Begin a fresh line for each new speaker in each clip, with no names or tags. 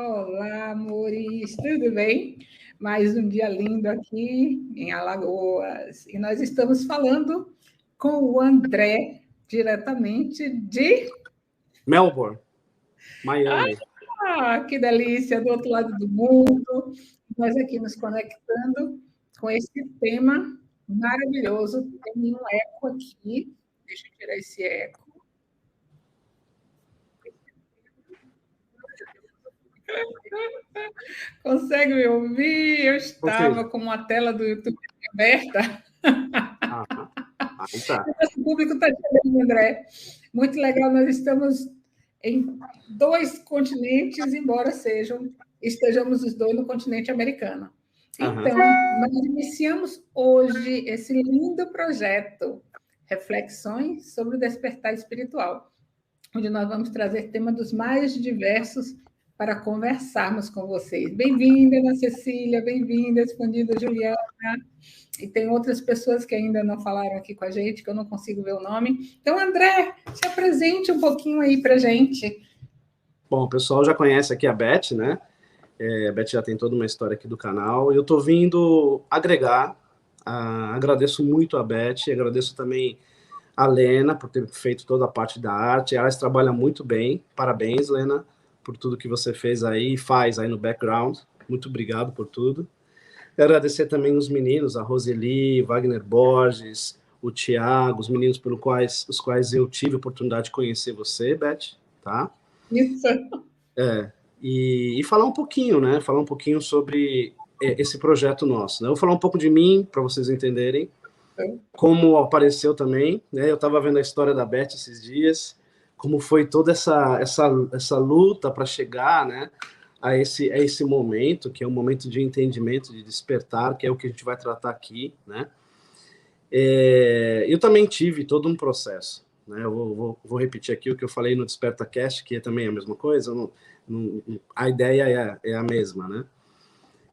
Olá, amores, tudo bem? Mais um dia lindo aqui em Alagoas. E nós estamos falando com o André, diretamente de...
Melbourne, Miami.
Que delícia, do outro lado do mundo. Nós aqui nos conectando com esse tema maravilhoso. Tem um eco aqui. Deixa eu tirar esse eco. Consegue me ouvir? Eu estava com uma tela do YouTube aberta.
Aí tá.
Nosso público está chegando, André. Muito legal, nós estamos em 2 continentes, embora estejamos os 2 no continente americano. Então, nós iniciamos hoje esse lindo projeto, Reflexões sobre o Despertar Espiritual, onde nós vamos trazer temas dos mais diversos para conversarmos com vocês. Bem-vinda, Ana Cecília, bem-vinda, Escondida Juliana. E tem outras pessoas que ainda não falaram aqui com a gente, que eu não consigo ver o nome. Então, André, se apresente um pouquinho aí para a gente.
Bom, o pessoal já conhece aqui a Beth, né? A Beth já tem toda uma história aqui do canal. Eu estou vindo agregar. Agradeço muito a Beth, agradeço também a Lena por ter feito toda a parte da arte. Elas trabalham muito bem. Parabéns, Lena, por tudo que você fez aí e faz aí no background. Muito obrigado por tudo. Quero agradecer também os meninos, a Roseli, Wagner Borges, o Thiago, os meninos os quais eu tive a oportunidade de conhecer você, Beth, tá?
Isso.
E falar um pouquinho, né? Falar um pouquinho sobre esse projeto nosso, né? Eu vou falar um pouco de mim, para vocês entenderem como apareceu também, né? Eu estava vendo a história da Beth esses dias, como foi toda essa luta para chegar, né? A esse momento, que é um momento de entendimento, de despertar, que é o que a gente vai tratar aqui, né? Eu também tive todo um processo, né? Eu vou repetir aqui o que eu falei no DespertaCast, que é também a mesma coisa, a ideia é a mesma, né?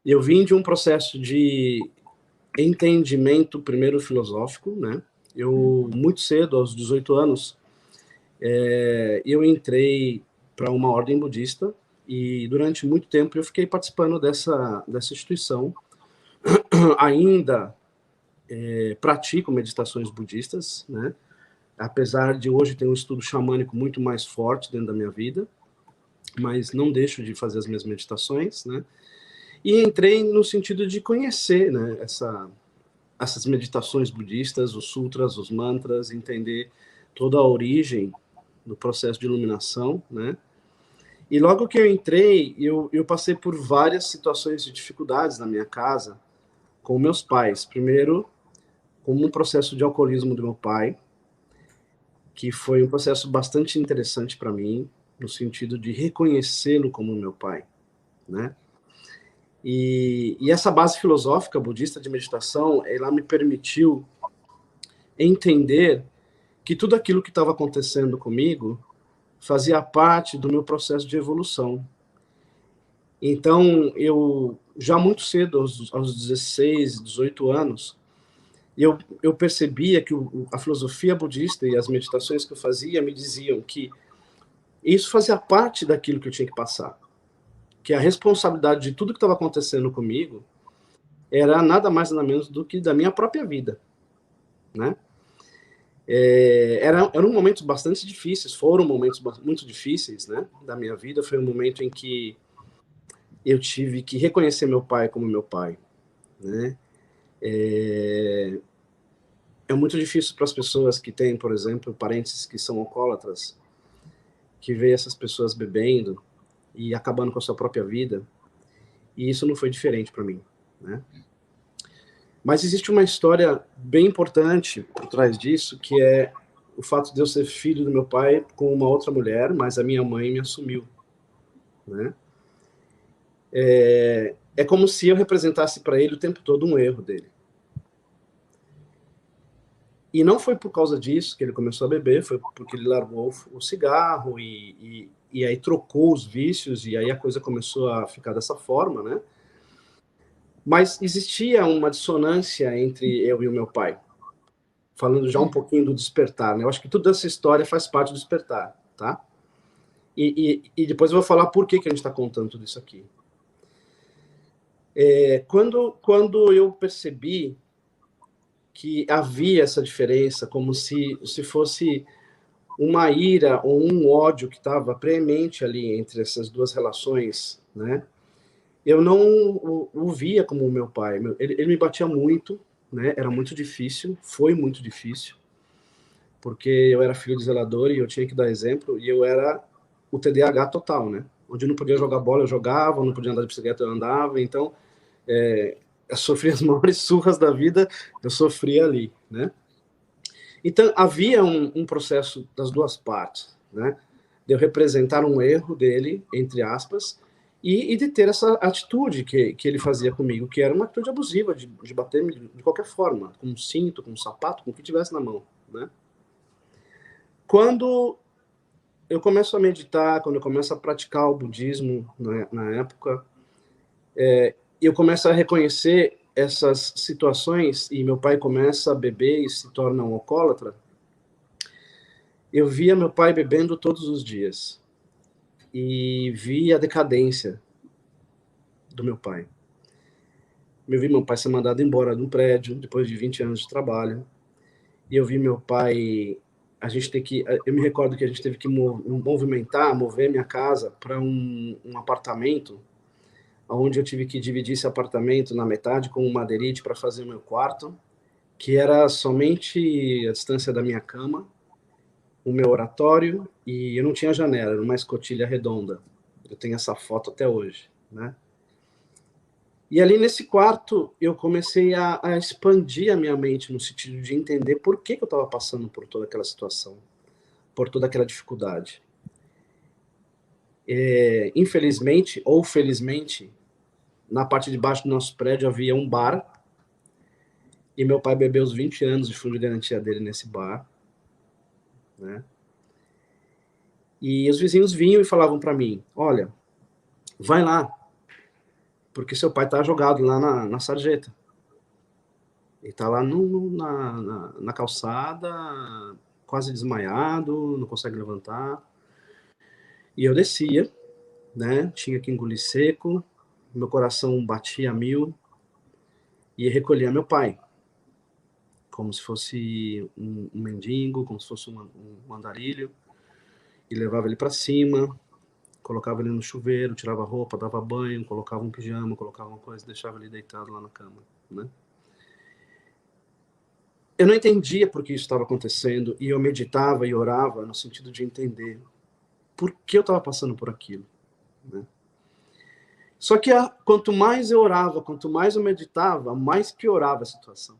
Eu vim de um processo de entendimento, primeiro filosófico, né? Eu, muito cedo, aos 18 anos, eu entrei para uma ordem budista, e durante muito tempo eu fiquei participando dessa instituição. Ainda pratico meditações budistas, né? Apesar de hoje ter um estudo xamânico muito mais forte dentro da minha vida, mas não deixo de fazer as minhas meditações, né? E entrei no sentido de conhecer, né, essas meditações budistas, os sutras, os mantras, entender toda a origem do processo de iluminação, né? E logo que eu entrei, eu passei por várias situações de dificuldades na minha casa com meus pais. Primeiro, como um processo de alcoolismo do meu pai, que foi um processo bastante interessante para mim, no sentido de reconhecê-lo como meu pai, né? E essa base filosófica budista de meditação, ela me permitiu entender que tudo aquilo que estava acontecendo comigo fazia parte do meu processo de evolução. Então, eu, já muito cedo, aos 16, 18 anos, eu percebia que a filosofia budista e as meditações que eu fazia me diziam que isso fazia parte daquilo que eu tinha que passar. Que a responsabilidade de tudo que estava acontecendo comigo era nada mais nada menos do que da minha própria vida, né? Eram momentos bastante difíceis, foram momentos muito difíceis, né, da minha vida. Foi um momento em que eu tive que reconhecer meu pai como meu pai, né? É muito difícil para as pessoas que têm, por exemplo, parentes que são alcoólatras, que vê essas pessoas bebendo e acabando com a sua própria vida, e isso não foi diferente para mim, né? Mas existe uma história bem importante por trás disso, que é o fato de eu ser filho do meu pai com uma outra mulher, mas a minha mãe me assumiu, né? É como se eu representasse para ele o tempo todo um erro dele. E não foi por causa disso que ele começou a beber, foi porque ele largou o cigarro e aí trocou os vícios, e aí a coisa começou a ficar dessa forma, né? Mas existia uma dissonância entre eu e o meu pai. Falando já um pouquinho do despertar, né? Eu acho que toda essa história faz parte do despertar, tá? E depois eu vou falar por que a gente está contando tudo isso aqui. Quando eu percebi que havia essa diferença, como se fosse uma ira ou um ódio que estava premente ali entre essas duas relações, né? Eu não o via como o meu pai. Ele me batia muito, né? Era muito difícil, foi muito difícil, porque eu era filho de zelador e eu tinha que dar exemplo, e eu era o TDAH total, né? Onde eu não podia jogar bola, eu jogava, não podia andar de bicicleta, eu andava, então eu sofria as maiores surras da vida, eu sofria ali, né? Então, havia um processo das duas partes, né? De eu representar um erro dele, entre aspas, e de ter essa atitude que ele fazia comigo, que era uma atitude abusiva, de bater de qualquer forma, com um cinto, com um sapato, com o que tivesse na mão, né? Quando eu começo a meditar, quando eu começo a praticar o budismo na época, eu começo a reconhecer essas situações, e meu pai começa a beber e se torna um alcoólatra. Eu via meu pai bebendo todos os dias e via a decadência do meu pai. Eu vi meu pai ser mandado embora de um prédio depois de 20 anos de trabalho. E eu vi meu pai... Eu me recordo que a gente teve que mover minha casa para um apartamento, onde eu tive que dividir esse apartamento na metade com um madeirite para fazer o meu quarto, que era somente a distância da minha cama, o meu oratório, e eu não tinha janela, era uma escotilha redonda. Eu tenho essa foto até hoje, né? E ali nesse quarto eu comecei a expandir a minha mente no sentido de entender por que eu estava passando por toda aquela situação, por toda aquela dificuldade. Infelizmente ou felizmente, na parte de baixo do nosso prédio havia um bar, e meu pai bebeu os 20 anos de fundo de garantia dele nesse bar, né? E os vizinhos vinham e falavam para mim, olha, vai lá, porque seu pai tá jogado lá na sarjeta. Ele tá lá na calçada, quase desmaiado, não consegue levantar. E eu descia, né? Tinha que engolir seco, meu coração batia a mil, e recolhia meu pai, como se fosse um mendigo, como se fosse um andarilho, e levava ele para cima, colocava ele no chuveiro, tirava a roupa, dava banho, colocava um pijama, colocava uma coisa, deixava ele deitado lá na cama, né? Eu não entendia por que isso estava acontecendo, e eu meditava e orava no sentido de entender por que eu estava passando por aquilo, né? Só que quanto mais eu orava, quanto mais eu meditava, mais piorava a situação.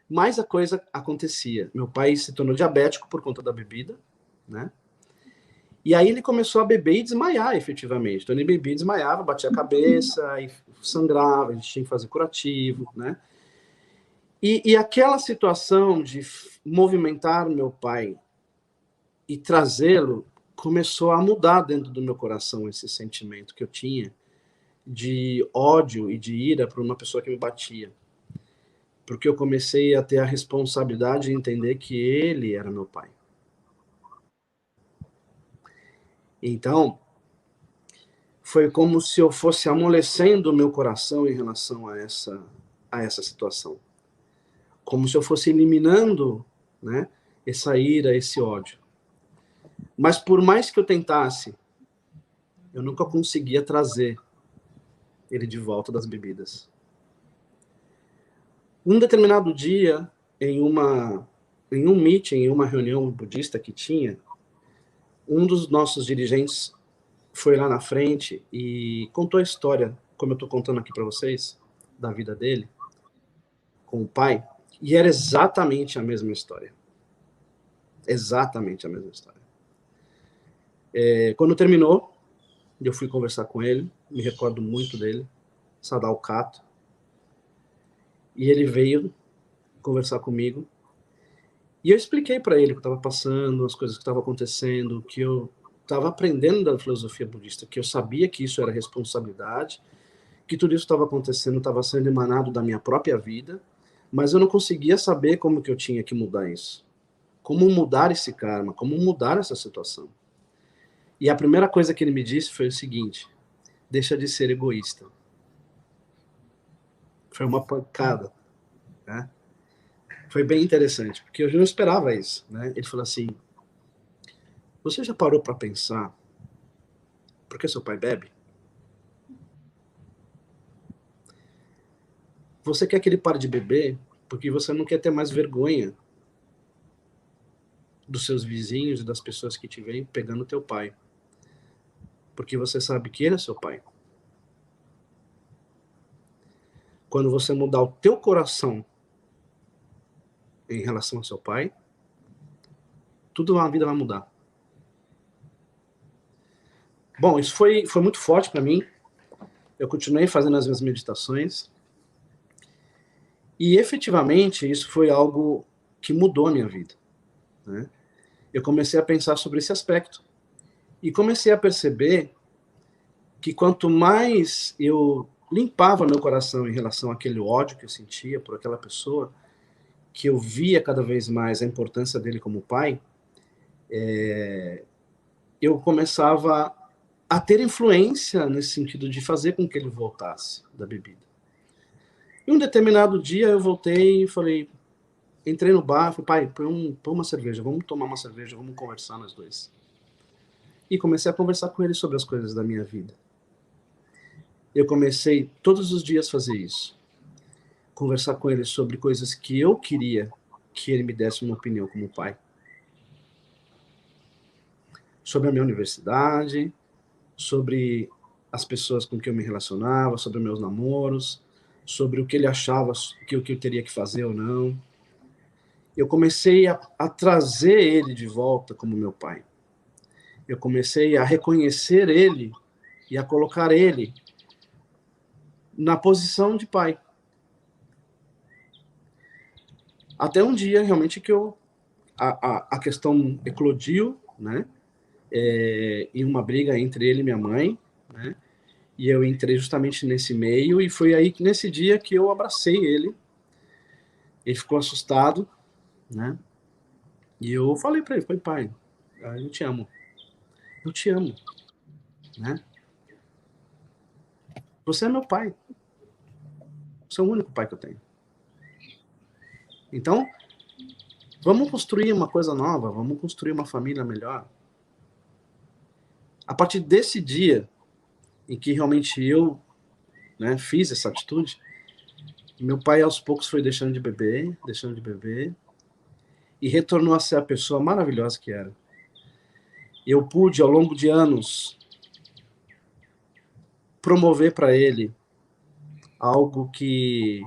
Mais a coisa acontecia. Meu pai se tornou diabético por conta da bebida, né? E aí ele começou a beber e desmaiar, efetivamente. Então ele bebia e desmaiava, batia a cabeça, e sangrava, a gente tinha que fazer curativo, né? E aquela situação de movimentar meu pai e trazê-lo começou a mudar dentro do meu coração esse sentimento que eu tinha de ódio e de ira por uma pessoa que me batia. Porque eu comecei a ter a responsabilidade de entender que ele era meu pai. Então, foi como se eu fosse amolecendo o meu coração em relação a essa situação. Como se eu fosse eliminando, né, essa ira, esse ódio. Mas por mais que eu tentasse, eu nunca conseguia trazer ele de volta das bebidas. Um determinado dia, em um meeting, em uma reunião budista que tinha, um dos nossos dirigentes foi lá na frente e contou a história, como eu estou contando aqui para vocês, da vida dele, com o pai, e era exatamente a mesma história. Exatamente a mesma história. Quando terminou, eu fui conversar com ele, me recordo muito dele, Sadao Kato, e ele veio conversar comigo, e eu expliquei para ele o que estava passando, as coisas que estavam acontecendo, que eu estava aprendendo da filosofia budista, que eu sabia que isso era responsabilidade, que tudo isso estava acontecendo, estava sendo emanado da minha própria vida, mas eu não conseguia saber como que eu tinha que mudar isso. como mudar esse karma, como mudar essa situação. E a primeira coisa que ele me disse foi o seguinte: deixa de ser egoísta. Foi uma pancada, né? Foi bem interessante, porque eu não esperava isso, né? Ele falou assim: você já parou para pensar por que seu pai bebe? Você quer que ele pare de beber porque você não quer ter mais vergonha dos seus vizinhos e das pessoas que te veem pegando teu pai. Porque você sabe que ele é seu pai. Quando você mudar o teu coração em relação ao seu pai, tudo na vida vai mudar. Bom, isso foi muito forte para mim. Eu continuei fazendo as minhas meditações. E efetivamente isso foi algo que mudou a minha vida, né? Eu comecei a pensar sobre esse aspecto. E comecei a perceber que quanto mais eu limpava meu coração em relação àquele ódio que eu sentia por aquela pessoa, que eu via cada vez mais a importância dele como pai, eu começava a ter influência nesse sentido de fazer com que ele voltasse da bebida. E um determinado dia eu voltei e falei, entrei no bar, falei, pai, põe uma cerveja, vamos tomar uma cerveja, vamos conversar nós dois. E comecei a conversar com ele sobre as coisas da minha vida. Eu comecei todos os dias a fazer isso. Conversar com ele sobre coisas que eu queria que ele me desse uma opinião como pai. Sobre a minha universidade, sobre as pessoas com quem eu me relacionava, sobre meus namoros, sobre o que ele achava que eu teria que fazer ou não. Eu comecei a trazer ele de volta como meu pai. Eu comecei a reconhecer ele e a colocar ele na posição de pai. Até um dia, realmente, que a questão eclodiu, né? Em uma briga entre ele e minha mãe, né? E eu entrei justamente nesse meio, e foi aí, nesse dia, que eu abracei ele. Ele ficou assustado, né? E eu falei para ele, pai, eu te amo. Eu te amo, né? Você é meu pai. Você é o único pai que eu tenho. Então, vamos construir uma coisa nova, vamos construir uma família melhor. A partir desse dia em que realmente eu, né, fiz essa atitude, meu pai aos poucos foi deixando de beber, e retornou a ser a pessoa maravilhosa que era. Eu pude, ao longo de anos, promover para ele algo que,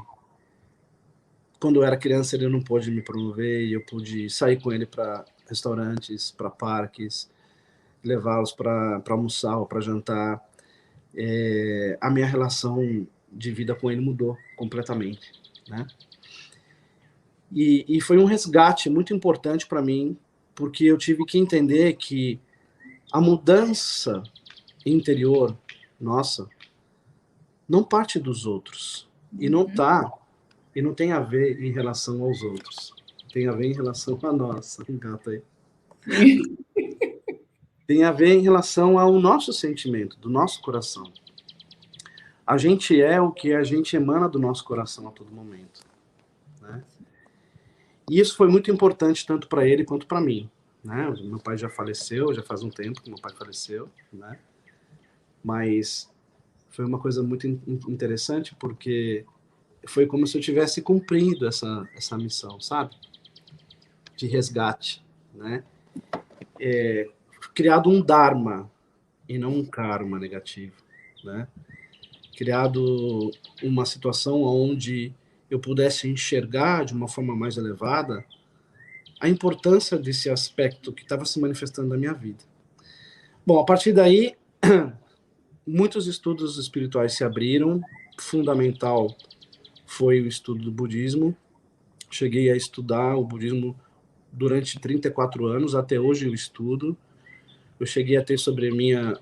quando eu era criança, ele não pôde me promover, e eu pude sair com ele para restaurantes, para parques, levá-los para almoçar ou para jantar. A minha relação de vida com ele mudou completamente, né? E foi um resgate muito importante para mim, porque eu tive que entender que a mudança interior nossa não parte dos outros, e não tem a ver em relação aos outros, tem a ver em relação a nós. Gato aí. Tem a ver em relação ao nosso sentimento, do nosso coração. A gente é o que a gente emana do nosso coração a todo momento, né? E isso foi muito importante tanto para ele quanto para mim, né? Meu pai já faleceu, já faz um tempo que meu pai faleceu, né? Mas foi uma coisa muito interessante, porque foi como se eu tivesse cumprido essa missão, sabe? De resgate, né? Criado um dharma e não um karma negativo, né? Criado uma situação onde eu pudesse enxergar de uma forma mais elevada a importância desse aspecto que estava se manifestando na minha vida. Bom, a partir daí, muitos estudos espirituais se abriram. Fundamental foi o estudo do budismo. Cheguei a estudar o budismo durante 34 anos, até hoje eu estudo. Eu cheguei a ter sobre a minha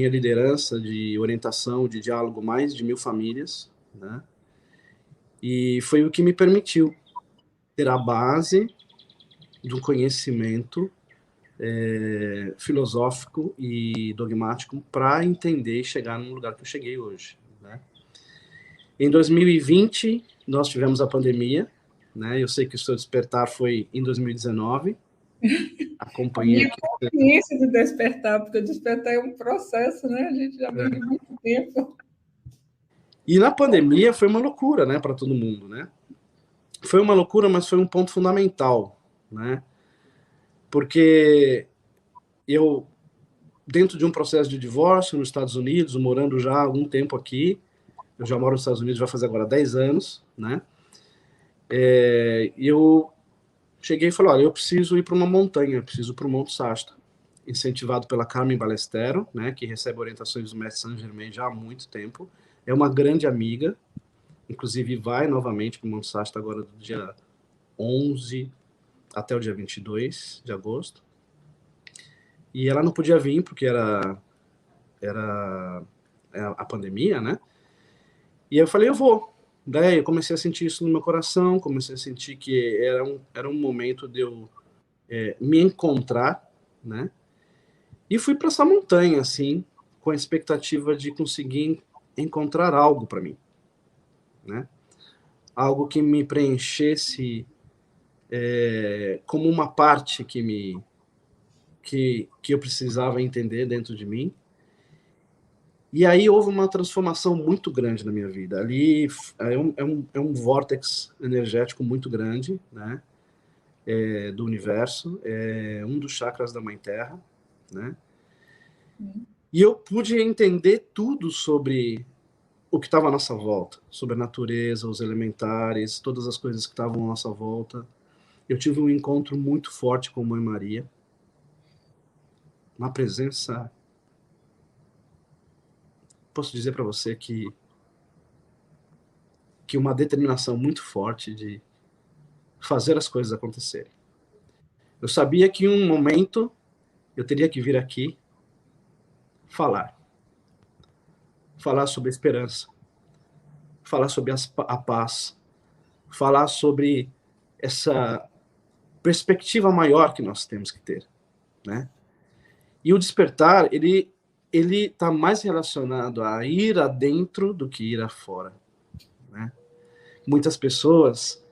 liderança de orientação, de diálogo, mais de 1.000 famílias, né? E foi o que me permitiu ter a base de um conhecimento filosófico e dogmático para entender e chegar no lugar que eu cheguei hoje, né? Em 2020, nós tivemos a pandemia, né? Eu sei que o seu despertar foi em 2019. Acompanhei.
A minha consciência de despertar, porque despertar é um processo, né? A gente já vive muito tempo.
E na pandemia foi uma loucura, né, para todo mundo, né? Foi uma loucura, mas foi um ponto fundamental, né? Porque eu, dentro de um processo de divórcio nos Estados Unidos, morando já há algum tempo aqui, eu já moro nos Estados Unidos, vai fazer agora 10 anos, né? Eu cheguei e falei, olha, eu preciso ir para uma montanha, eu preciso ir para o Monte Shasta, incentivado pela Carmen Balestero, né, que recebe orientações do Mestre Saint Germain já há muito tempo, é uma grande amiga, inclusive vai novamente para o Monte Shasta agora do dia 11 até o dia 22 de agosto, e ela não podia vir porque era a pandemia, né, e eu falei, eu vou. Daí eu comecei a sentir isso no meu coração, comecei a sentir que era um momento de eu me encontrar, né? E fui para essa montanha, assim, com a expectativa de conseguir encontrar algo para mim, né? Algo que me preenchesse como uma parte que eu precisava entender dentro de mim. E aí houve uma transformação muito grande na minha vida. Ali é um vórtex energético muito grande, né? Do universo, é um dos chakras da Mãe Terra, né? E eu pude entender tudo sobre o que estava à nossa volta, sobre a natureza, os elementares, todas as coisas que estavam à nossa volta. Eu tive um encontro muito forte com Mãe Maria, uma presença. Posso dizer para você que uma determinação muito forte de fazer as coisas acontecerem. Eu sabia que em um momento eu teria que vir aqui falar sobre a esperança, falar sobre a paz, falar sobre essa perspectiva maior que nós temos que ter, né? E o despertar, ele está mais relacionado a ir adentro do que ir afora, né? Muitas pessoas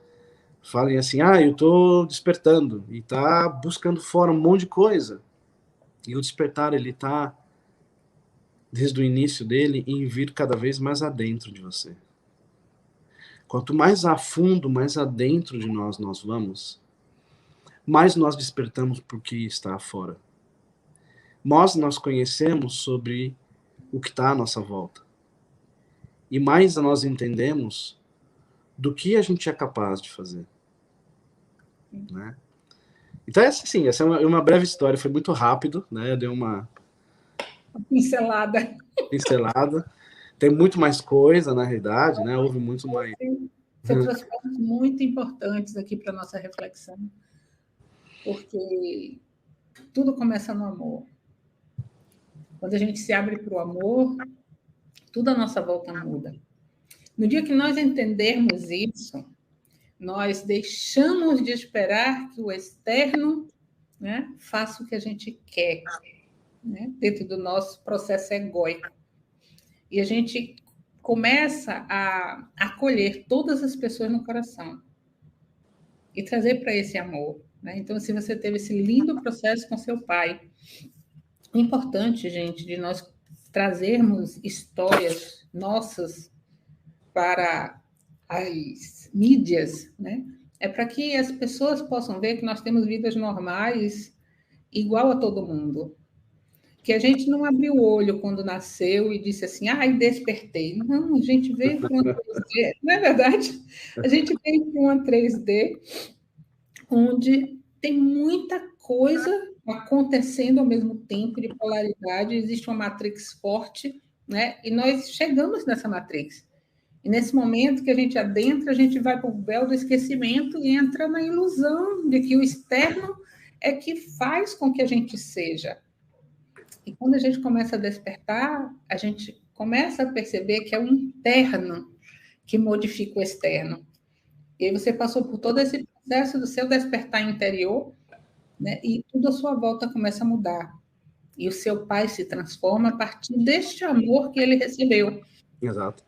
falam assim, eu estou despertando, e está buscando fora um monte de coisa. E o despertar, ele está, desde o início dele, em vir cada vez mais adentro de você. Quanto mais a fundo, mais adentro de nós vamos, mais nós despertamos para o que está afora. Nós conhecemos sobre o que está à nossa volta. E mais nós entendemos do que a gente é capaz de fazer, né? Então, essa é uma breve história, foi muito rápido, né? Deu uma
pincelada.
Tem muito mais coisa, na realidade, né? Houve muito mais.
Você trouxe pontos muito importantes aqui para a nossa reflexão, porque tudo começa no amor. Quando a gente se abre para o amor, tudo à nossa volta muda. No dia que nós entendermos isso, nós deixamos de esperar que o externo, né, faça o que a gente quer, né, dentro do nosso processo egóico. E a gente começa a acolher todas as pessoas no coração e trazer para esse amor, né? Então, se você teve esse lindo processo com seu pai, é importante, gente, de nós trazermos histórias nossas para as mídias, né? É para que as pessoas possam ver que nós temos vidas normais, igual a todo mundo. Que a gente não abriu o olho quando nasceu e disse assim, despertei. Não, a gente veio para uma 3D, não é verdade? A gente veio para uma 3D onde tem muita coisa acontecendo ao mesmo tempo de polaridade, existe uma matrix forte, né? E nós chegamos nessa matrix. E nesse momento que a gente adentra, a gente vai para o véu do esquecimento e entra na ilusão de que o externo é que faz com que a gente seja. E quando a gente começa a despertar, a gente começa a perceber que é o interno que modifica o externo. E aí você passou por todo esse processo do seu despertar interior, né? E tudo à sua volta começa a mudar. E o seu pai se transforma a partir deste amor que ele recebeu.
Exato.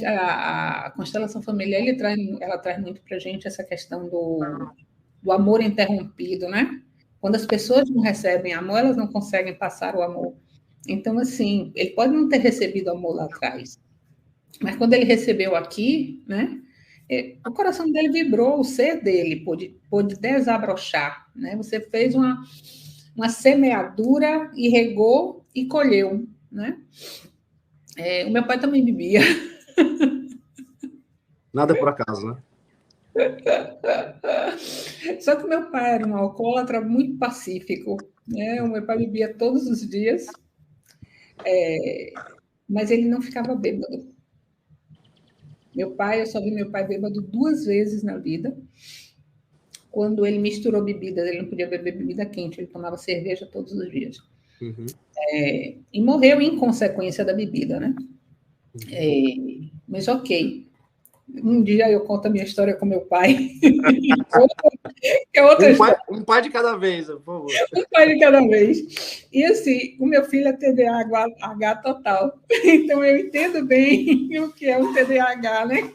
A constelação familiar ela traz muito para a gente essa questão do amor interrompido, né? Quando as pessoas não recebem amor, elas não conseguem passar o amor. Então, assim, ele pode não ter recebido amor lá atrás, mas quando ele recebeu aqui, né? O coração dele vibrou, o ser dele pôde desabrochar, né? Você fez uma semeadura e regou e colheu, né? O meu pai também bebia.
Nada por acaso, né?
Só que o meu pai era um alcoólatra muito pacífico, né? O meu pai bebia todos os dias, mas ele não ficava bêbado. Eu só vi meu pai bêbado 2 vezes na vida. Quando ele misturou bebidas, ele não podia beber bebida quente, ele tomava cerveja todos os dias.
Uhum.
E morreu em consequência da bebida, né? Mas ok. Um dia eu conto a minha história com meu pai.
Um pai de cada vez, por favor.
Um pai de cada vez. E assim, o meu filho é TDAH total. Então eu entendo bem o que é o TDAH, né?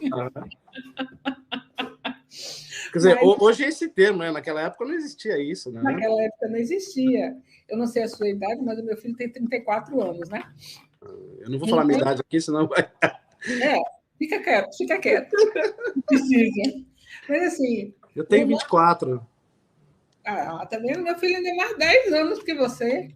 Quer dizer, hoje é esse termo, né? Naquela época não existia isso, né?
Naquela época não existia. Eu não sei a sua idade, mas o meu filho tem 34 anos, né?
Eu não vou falar a minha idade aqui, senão vai...
Fica quieto. Não precisa. Mas assim...
Eu tenho 24.
Tá vendo? Meu filho ainda é mais 10 anos que você.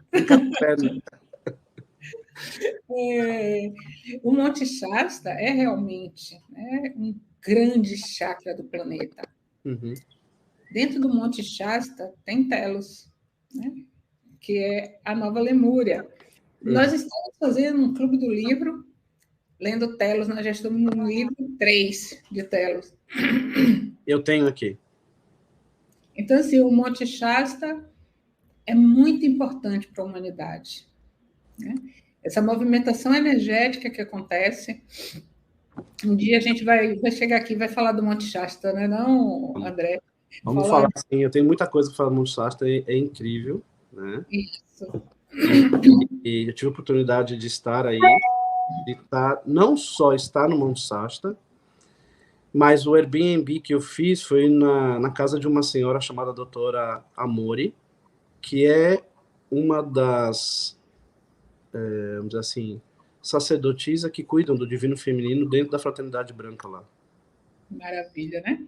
O Monte Shasta é realmente, né, um grande chakra do planeta.
Uhum.
Dentro do Monte Shasta tem Telos, né, que é a Nova Lemúria. Nós estamos fazendo um clube do livro, lendo Telos, nós já estamos no livro 3 de Telos.
Eu tenho aqui.
Então, assim, o Monte Shasta é muito importante para a humanidade, né? Essa movimentação energética que acontece. Um dia a gente vai chegar aqui e vai falar do Monte Shasta, né, não, André?
Vamos falar assim, eu tenho muita coisa para falar do Monte Shasta, é incrível, né?
Isso.
E eu tive a oportunidade de estar aí, não só estar no Monte Shasta, mas o Airbnb que eu fiz foi na casa de uma senhora chamada doutora Amori, que é uma das, vamos dizer assim, sacerdotisas que cuidam do divino feminino dentro da fraternidade branca lá.
Maravilha, né?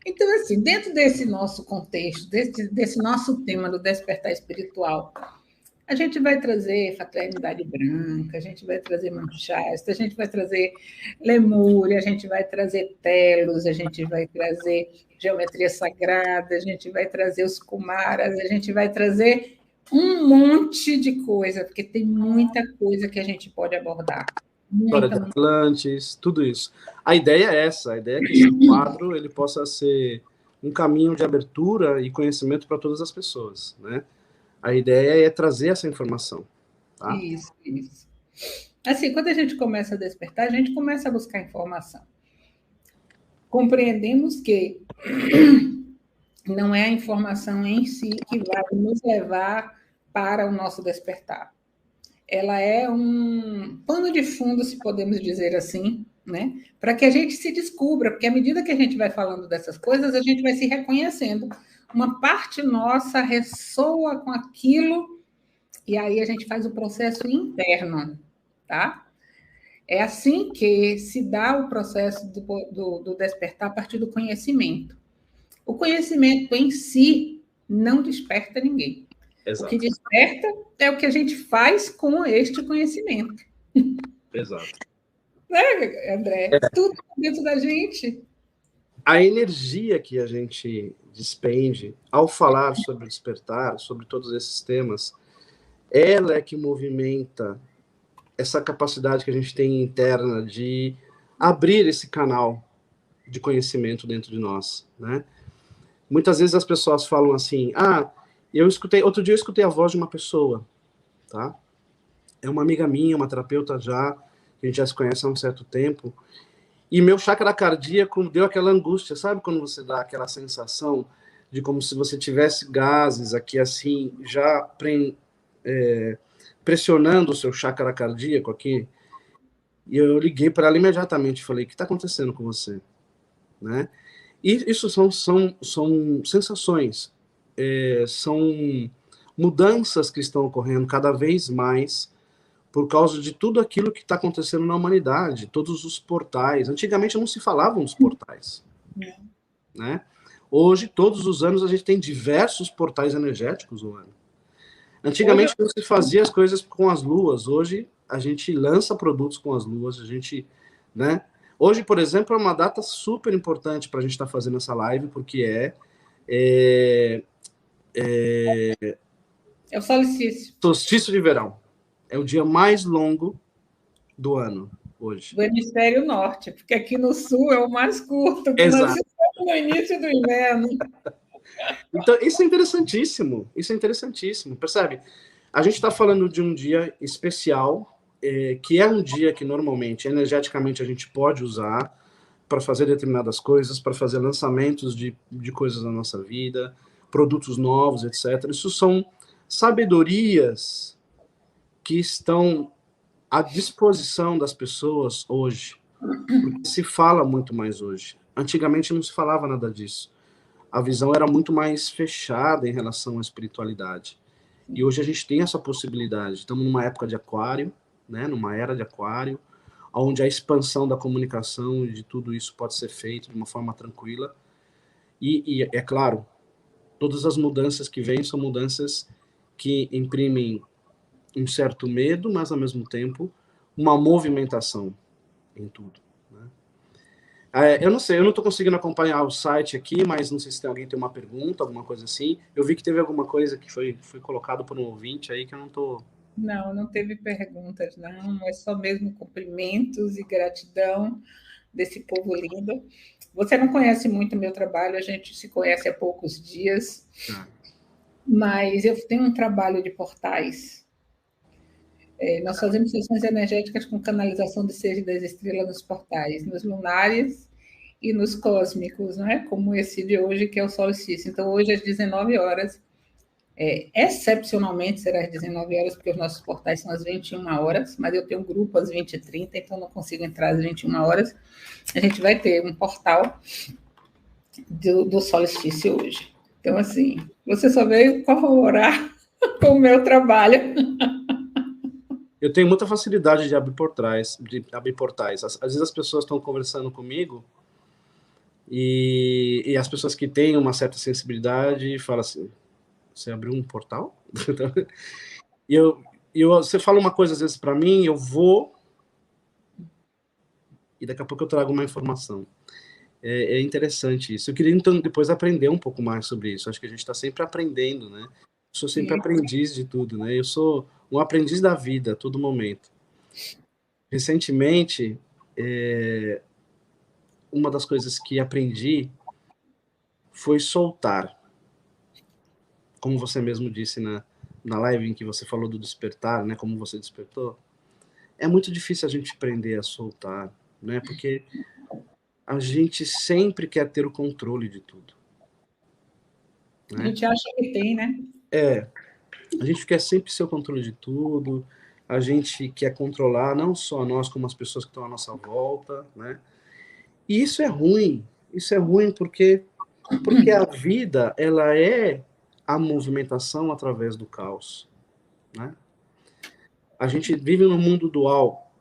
Então, assim, dentro desse nosso contexto, desse nosso tema do despertar espiritual, a gente vai trazer fraternidade branca, a gente vai trazer Monte Shasta, a gente vai trazer Lemúria, a gente vai trazer Telos, a gente vai trazer geometria sagrada, a gente vai trazer os Kumaras, a gente vai trazer um monte de coisa, porque tem muita coisa que a gente pode abordar.
História de Atlantis, tudo isso. A ideia é essa, a ideia é que esse quadro ele possa ser um caminho de abertura e conhecimento para todas as pessoas, né? A ideia é trazer essa informação. Tá?
Isso. Assim, quando a gente começa a despertar, a gente começa a buscar informação. Compreendemos que não é a informação em si que vai nos levar para o nosso despertar. Ela é um pano de fundo, se podemos dizer assim, né? Para que a gente se descubra, porque à medida que a gente vai falando dessas coisas, a gente vai se reconhecendo. Uma parte nossa ressoa com aquilo e aí a gente faz o processo interno, tá? É assim que se dá o processo do despertar a partir do conhecimento. O conhecimento em si não desperta ninguém.
Exato.
O que desperta é o que a gente faz com este conhecimento.
Exato.
Né, André? Tudo dentro da gente.
A energia que a gente despende ao falar sobre despertar, sobre todos esses temas, ela é que movimenta essa capacidade que a gente tem interna de abrir esse canal de conhecimento dentro de nós, né? Muitas vezes as pessoas falam assim, outro dia eu escutei a voz de uma pessoa, tá? É uma amiga minha, uma terapeuta já, que a gente já se conhece há um certo tempo, e meu chakra cardíaco deu aquela angústia, sabe quando você dá aquela sensação de como se você tivesse gases aqui assim, já pressionando o seu chakra cardíaco aqui. E eu liguei para ela imediatamente e falei, o que está acontecendo com você? Né? E isso são sensações, são mudanças que estão ocorrendo cada vez mais por causa de tudo aquilo que está acontecendo na humanidade, todos os portais. Antigamente não se falavam dos portais. Né? Hoje, todos os anos, a gente tem diversos portais energéticos no ano. Antigamente não se fazia as coisas com as luas, hoje a gente lança produtos com as luas, a gente, né? Hoje, por exemplo, é uma data super importante para a gente estar fazendo essa live, porque é
o solstício.
Solstício de verão. É o dia mais longo do ano, hoje.
Do hemisfério norte, porque aqui no sul é o mais curto, que nós estamos no início do inverno.
Então, isso é interessantíssimo, percebe? A gente está falando de um dia especial, que é um dia que normalmente, energeticamente, a gente pode usar para fazer determinadas coisas, para fazer lançamentos de coisas na nossa vida, produtos novos, etc. Isso são sabedorias que estão à disposição das pessoas hoje, porque se fala muito mais hoje. Antigamente não se falava nada disso. A visão era muito mais fechada em relação à espiritualidade. E hoje a gente tem essa possibilidade. Estamos numa época de aquário, né? Numa era de aquário, onde a expansão da comunicação e de tudo isso pode ser feito de uma forma tranquila. E é claro, todas as mudanças que vêm são mudanças que imprimem um certo medo, mas ao mesmo tempo uma movimentação em tudo. Eu não sei, eu não estou conseguindo acompanhar o site aqui, mas não sei se alguém tem uma pergunta, alguma coisa assim. Eu vi que teve alguma coisa que foi colocado por um ouvinte aí que eu não estou...
Não teve perguntas, não. É só mesmo cumprimentos e gratidão desse povo lindo. Você não conhece muito o meu trabalho, a gente se conhece há poucos dias, mas eu tenho um trabalho de portais. Nós fazemos sessões energéticas com canalização de seres das estrelas nos portais, nos lunares e nos cósmicos, não é? Como esse de hoje, que é o solstício. Então, hoje, às 19 horas, excepcionalmente será às 19 horas, porque os nossos portais são às 21 horas, mas eu tenho um grupo às 20h30, então não consigo entrar às 21 horas. A gente vai ter um portal do solstício hoje. Então, assim, você só veio corroborar com o meu trabalho.
Eu tenho muita facilidade de abrir portais. Às vezes as pessoas estão conversando comigo e as pessoas que têm uma certa sensibilidade falam assim, você abriu um portal? Você fala uma coisa às vezes para mim, eu vou e daqui a pouco eu trago uma informação. É interessante isso. Eu queria então depois aprender um pouco mais sobre isso. Acho que a gente está sempre aprendendo, né? Eu sou sempre aprendiz de tudo, né? Eu sou um aprendiz da vida a todo momento. Recentemente, uma das coisas que aprendi foi soltar. Como você mesmo disse na live em que você falou do despertar, né? Como você despertou. É muito difícil a gente aprender a soltar, né? Porque a gente sempre quer ter o controle de tudo.
Né? A gente acha que tem, né?
A gente quer sempre ser o controle de tudo, a gente quer controlar não só nós, como as pessoas que estão à nossa volta, né? E isso é ruim porque a vida, ela é a movimentação através do caos, né? A gente vive num mundo dual,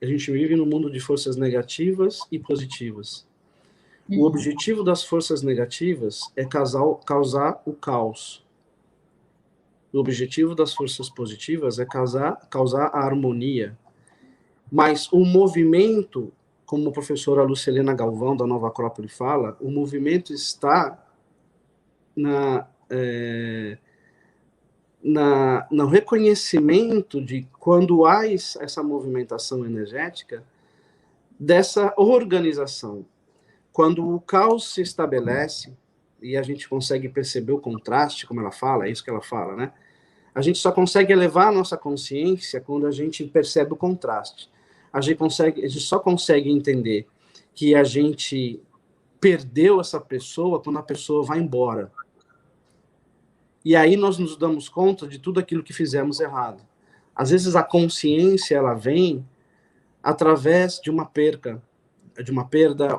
a gente vive num mundo de forças negativas e positivas. O objetivo das forças negativas é causar o caos. O objetivo das forças positivas é causar a harmonia. Mas o movimento, como a professora Lucilena Galvão, da Nova Acrópole, fala, o movimento está no reconhecimento de quando há essa movimentação energética, dessa organização. Quando o caos se estabelece, e a gente consegue perceber o contraste, como ela fala, é isso que ela fala, né? A gente só consegue elevar a nossa consciência quando a gente percebe o contraste. A gente só consegue entender que a gente perdeu essa pessoa quando a pessoa vai embora. E aí nós nos damos conta de tudo aquilo que fizemos errado. Às vezes a consciência, ela vem através de uma perda,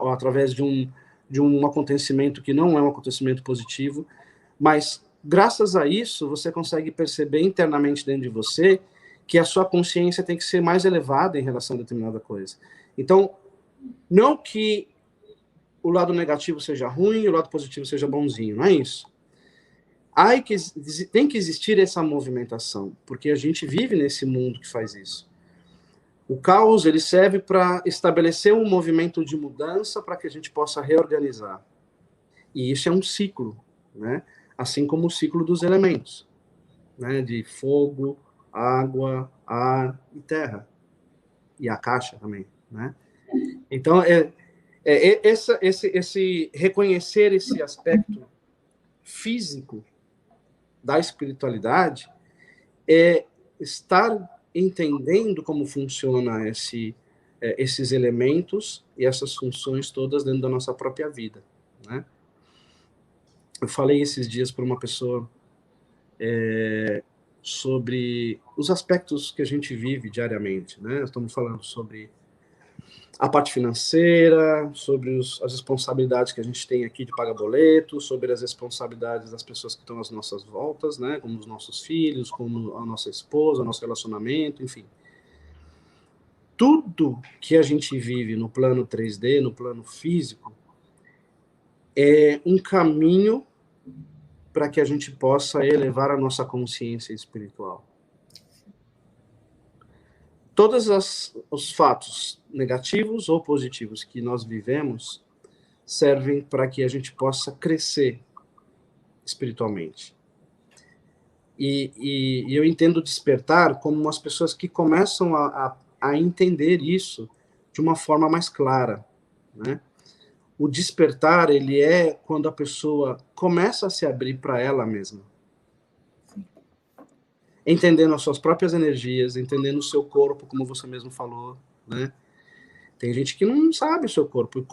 ou através de um acontecimento que não é um acontecimento positivo, mas graças a isso você consegue perceber internamente dentro de você que a sua consciência tem que ser mais elevada em relação a determinada coisa. Então, não que o lado negativo seja ruim e o lado positivo seja bonzinho, não é isso. Tem que existir essa movimentação, porque a gente vive nesse mundo que faz isso. O caos, ele serve para estabelecer um movimento de mudança para que a gente possa reorganizar. E isso é um ciclo, né? Assim como o ciclo dos elementos, né? De fogo, água, ar e terra. E a caixa também, né? Então, esse reconhecer esse aspecto físico da espiritualidade é estar entendendo como funciona esses elementos e essas funções todas dentro da nossa própria vida, né? Eu falei esses dias para uma pessoa sobre os aspectos que a gente vive diariamente, né? Estamos falando sobre a parte financeira, sobre as responsabilidades que a gente tem aqui de pagar boleto, sobre as responsabilidades das pessoas que estão às nossas voltas, né? Como os nossos filhos, como a nossa esposa, o nosso relacionamento, enfim. Tudo que a gente vive no plano 3D, no plano físico, é um caminho para que a gente possa elevar a nossa consciência espiritual. Todos os fatos negativos ou positivos que nós vivemos servem para que a gente possa crescer espiritualmente. E eu entendo despertar como as pessoas que começam a entender isso de uma forma mais clara, né? O despertar, ele é quando a pessoa começa a se abrir para ela mesma. Entendendo as suas próprias energias, entendendo o seu corpo, como você mesmo falou, né? Tem gente que não sabe o seu corpo e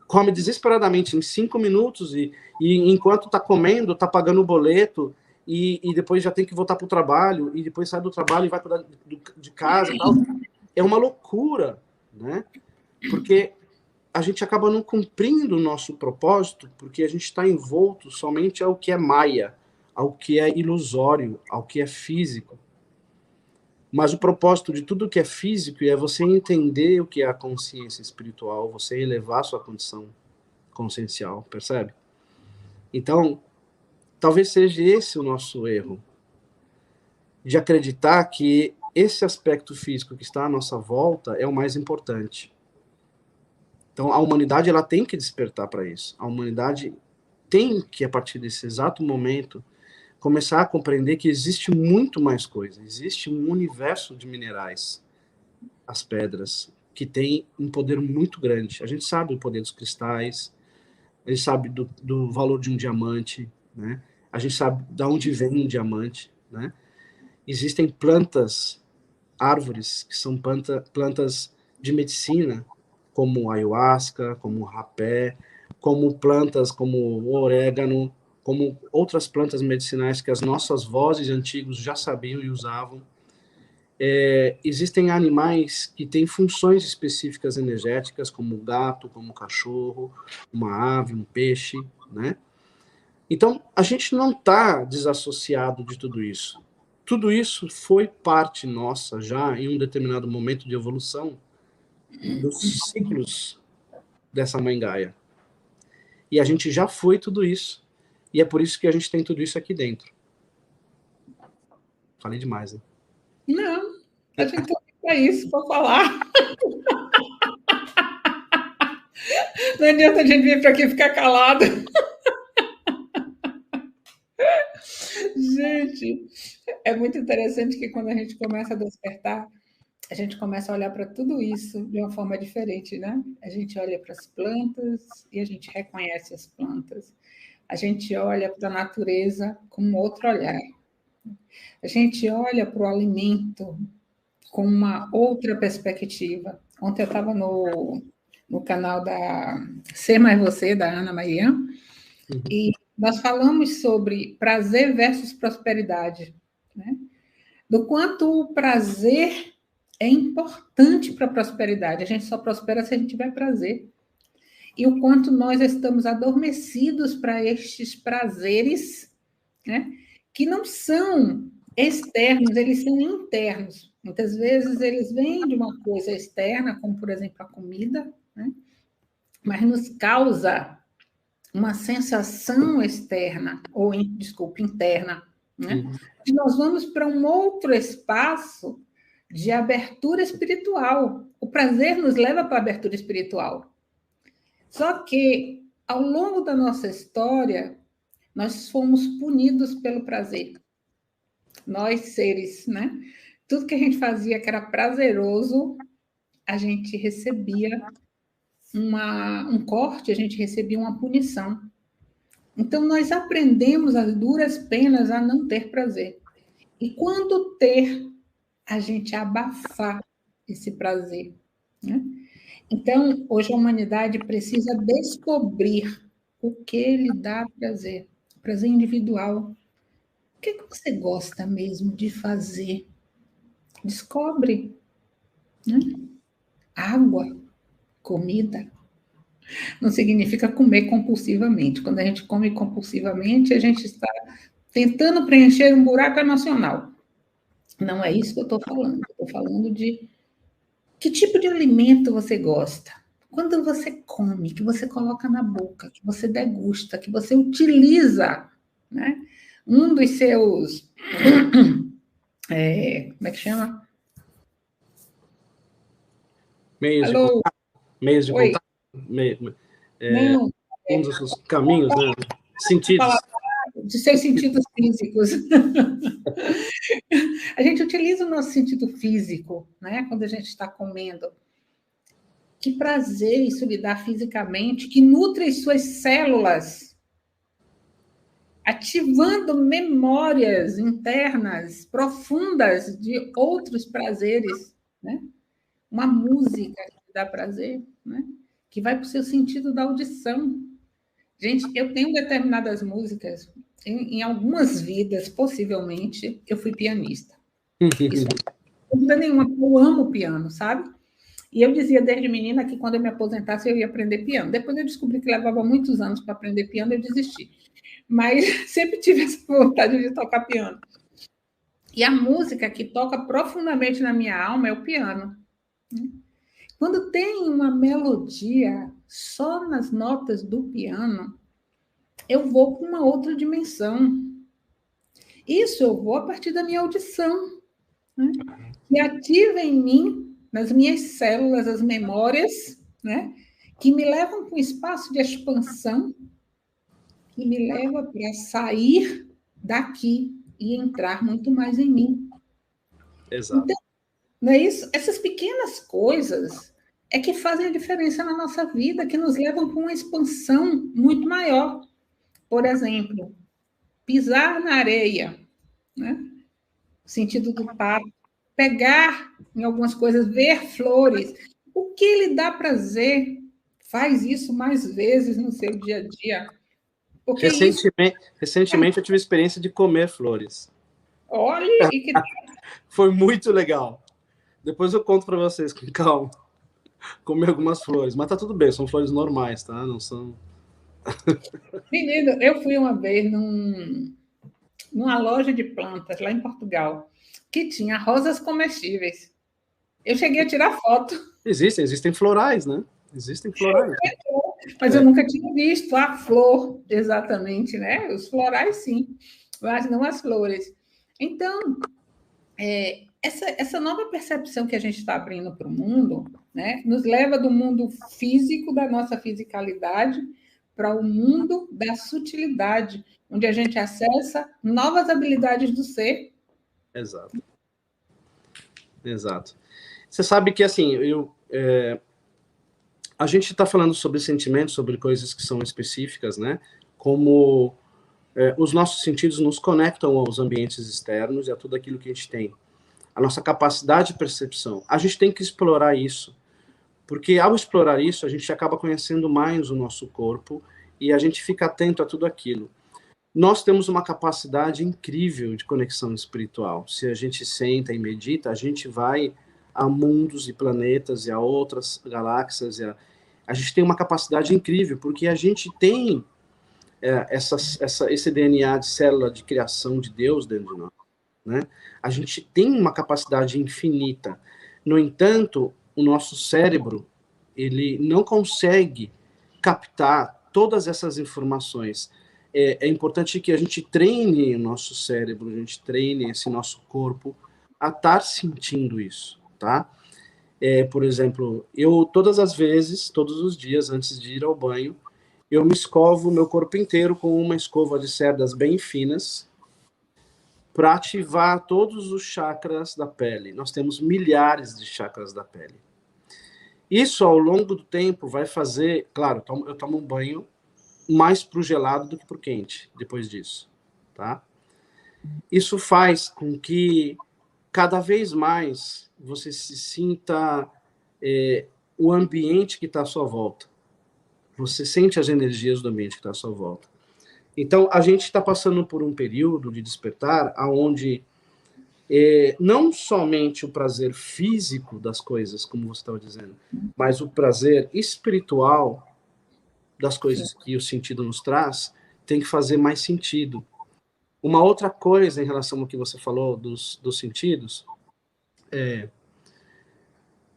come desesperadamente em 5 minutos e enquanto está comendo, está pagando o boleto e depois já tem que voltar para o trabalho e depois sai do trabalho e vai cuidar de casa e tal. É uma loucura, né? Porque a gente acaba não cumprindo o nosso propósito porque a gente está envolto somente ao que é maia, ao que é ilusório, ao que é físico. Mas o propósito de tudo que é físico é você entender o que é a consciência espiritual, você elevar a sua condição consciencial, percebe? Então, talvez seja esse o nosso erro, de acreditar que esse aspecto físico que está à nossa volta é o mais importante. Então, a humanidade ela tem que despertar para isso. A humanidade tem que, a partir desse exato momento, começar a compreender que existe muito mais coisa. Existe um universo de minerais, as pedras, que tem um poder muito grande. A gente sabe o poder dos cristais, a gente sabe do valor de um diamante, né? A gente sabe de onde vem um diamante, né? Existem plantas, árvores, que são plantas de medicina, como ayahuasca, como rapé, como plantas como o orégano, como outras plantas medicinais que as nossas vozes antigos já sabiam e usavam. Existem animais que têm funções específicas energéticas, como o gato, como o cachorro, uma ave, um peixe, né? Então, a gente não está desassociado de tudo isso. Tudo isso foi parte nossa já em um determinado momento de evolução dos ciclos dessa mãe Gaia. E a gente já foi tudo isso. E é por isso que a gente tem tudo isso aqui dentro. Falei demais, né?
Não, a gente tem para isso, para falar. Não adianta a gente vir para aqui ficar calado. Gente, é muito interessante que quando a gente começa a despertar, a gente começa a olhar para tudo isso de uma forma diferente, né? A gente olha para as plantas e a gente reconhece as plantas. A gente olha para a natureza com um outro olhar. A gente olha para o alimento com uma outra perspectiva. Ontem eu estava no canal da Ser Mais Você, da Ana Maria, e nós falamos sobre prazer versus prosperidade, né? Do quanto o prazer é importante para a prosperidade. A gente só prospera se a gente tiver prazer. E o quanto nós estamos adormecidos para estes prazeres, né? Que não são externos, eles são internos. Muitas vezes eles vêm de uma coisa externa, como, por exemplo, a comida, né? Mas nos causa uma sensação externa, ou, desculpe, interna, né? E nós vamos para um outro espaço de abertura espiritual. O prazer nos leva para a abertura espiritual. Só que, ao longo da nossa história, nós fomos punidos pelo prazer. Nós, seres, né? Tudo que a gente fazia que era prazeroso, a gente recebia um corte, a gente recebia uma punição. Então, nós aprendemos as duras penas a não ter prazer. E quando ter, a gente abafar esse prazer, né? Então, hoje a humanidade precisa descobrir o que lhe dá prazer. Prazer individual. O que você gosta mesmo de fazer? Descobre, né? Água, comida. Não significa comer compulsivamente. Quando a gente come compulsivamente, a gente está tentando preencher um buraco emocional. Não é isso que eu estou falando. Estou falando de que tipo de alimento você gosta. Quando você come, que você coloca na boca, que você degusta, que você utiliza, né? Um dos seus... como é que chama?
Meios de
Alô?
contato. Meios de
Oi.
contato.
Não.
Um dos caminhos, né? Sentidos.
De seus sentidos físicos. A gente utiliza o nosso sentido físico, né? Quando a gente está comendo. Que prazer isso lhe dá fisicamente, que nutre as suas células, ativando memórias internas profundas de outros prazeres, né? Uma música que dá prazer, né? Que vai para o seu sentido da audição. Gente, eu tenho determinadas músicas, em algumas vidas, possivelmente, eu fui pianista. Isso não tem dúvida nenhuma, eu amo piano, sabe? E eu dizia desde menina que quando eu me aposentasse eu ia aprender piano. Depois eu descobri que levava muitos anos para aprender piano, eu desisti. Mas sempre tive essa vontade de tocar piano. E a música que toca profundamente na minha alma é o piano. Quando tem uma melodia só nas notas do piano, eu vou para uma outra dimensão. Isso eu vou a partir da minha audição, né? Que ativa em mim, nas minhas células, as memórias, né? Que me levam para um espaço de expansão, que me leva para sair daqui e entrar muito mais em mim.
Exato.
Então, não é isso? Essas pequenas coisas é que fazem a diferença na nossa vida, que nos levam para uma expansão muito maior. Por exemplo, pisar na areia, né? O sentido do pato, pegar em algumas coisas, ver flores. O que lhe dá prazer, faz isso mais vezes no seu dia a dia. Porque
Recentemente eu tive a experiência de comer flores.
Olha, e que...
Foi muito legal. Depois eu conto para vocês com calma. Comi algumas flores, mas tá tudo bem, são flores normais, tá? Não são...
Menino, eu fui uma vez numa loja de plantas lá em Portugal, que tinha rosas comestíveis. Eu cheguei a tirar foto.
Existem florais, né? Existem florais.
Mas eu nunca tinha visto a flor exatamente, né? Os florais, sim, mas não as flores. Então, essa nova percepção que a gente está abrindo para o mundo, né, nos leva do mundo físico, da nossa fisicalidade, para o mundo da sutilidade, onde a gente acessa novas habilidades do ser.
Exato. Exato. Você sabe que, assim, a gente está falando sobre sentimentos, sobre coisas que são específicas, né? Como os nossos sentidos nos conectam aos ambientes externos e a tudo aquilo que a gente tem. A nossa capacidade de percepção. A gente tem que explorar isso, porque ao explorar isso, a gente acaba conhecendo mais o nosso corpo e a gente fica atento a tudo aquilo. nós temos uma capacidade incrível de conexão espiritual. Se a gente senta e medita, a gente vai a mundos e planetas e a outras galáxias. A gente tem uma capacidade incrível, porque a gente tem esse DNA de célula de criação de Deus dentro de nós, né? A gente tem uma capacidade infinita. No entanto, o nosso cérebro, ele não consegue captar todas essas informações. É importante que a gente treine o nosso cérebro, a gente treine esse nosso corpo a estar sentindo isso, tá? Por exemplo, eu todas as vezes, todos os dias, antes de ir ao banho, eu me escovo o meu corpo inteiro com uma escova de cerdas bem finas para ativar todos os chakras da pele. Nós temos milhares de chakras da pele. Isso, ao longo do tempo, vai fazer... Claro, eu tomo um banho mais pro gelado do que pro quente, depois disso, tá? Isso faz com que, cada vez mais, você se sinta o ambiente que está à sua volta. Você sente as energias do ambiente que está à sua volta. Então, a gente está passando por um período de despertar onde não somente o prazer físico das coisas, como você estava dizendo, mas o prazer espiritual das coisas que o sentido nos traz tem que fazer mais sentido. Uma outra coisa em relação ao que você falou dos sentidos,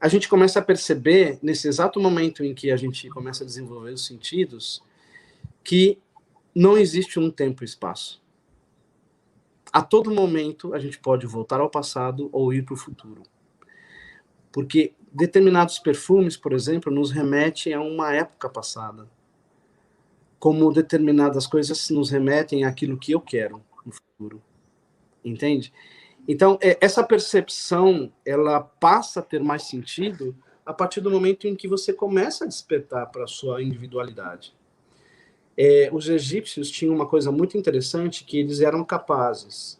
a gente começa a perceber, nesse exato momento em que a gente começa a desenvolver os sentidos, que não existe um tempo e espaço. A todo momento, a gente pode voltar ao passado ou ir para o futuro. Porque determinados perfumes, por exemplo, nos remetem a uma época passada. Como determinadas coisas nos remetem àquilo que eu quero no futuro. Entende? Então, essa percepção, ela passa a ter mais sentido a partir do momento em que você começa a despertar para a sua individualidade. Os egípcios tinham uma coisa muito interessante, que eles eram capazes,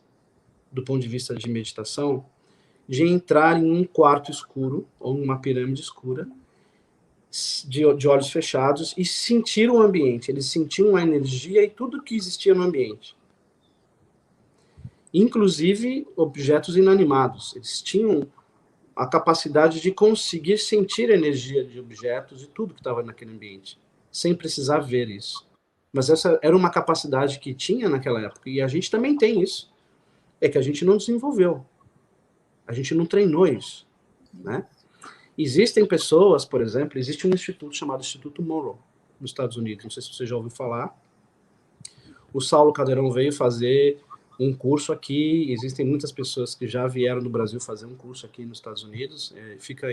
do ponto de vista de meditação, de entrar em um quarto escuro, ou uma pirâmide escura, de olhos fechados, e sentir o ambiente. Eles sentiam a energia e tudo que existia no ambiente. Inclusive objetos inanimados. Eles tinham a capacidade de conseguir sentir a energia de objetos e tudo que estava naquele ambiente, sem precisar ver isso. Mas essa era uma capacidade que tinha naquela época, e a gente também tem isso. É que a gente não desenvolveu. A gente não treinou isso, né? Existem pessoas, por exemplo, existe um instituto chamado Instituto Monroe, nos Estados Unidos, não sei se você já ouviu falar. O Saulo Caldeirão veio fazer um curso aqui, existem muitas pessoas que já vieram do Brasil fazer um curso aqui nos Estados Unidos, fica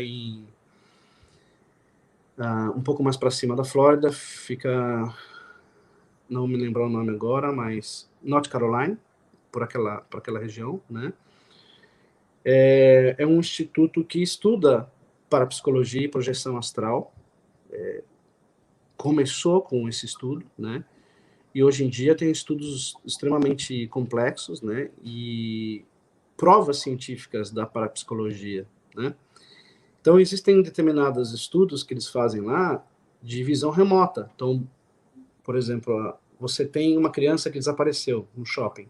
um pouco mais para cima da Flórida, fica, não me lembro o nome agora, mas North Carolina, por aquela região, né? É um instituto que estuda parapsicologia e projeção astral, começou com esse estudo, né? E hoje em dia tem estudos extremamente complexos, né? E provas científicas da parapsicologia, né? Então, existem determinados estudos que eles fazem lá de visão remota. Então, por exemplo, você tem uma criança que desapareceu no shopping.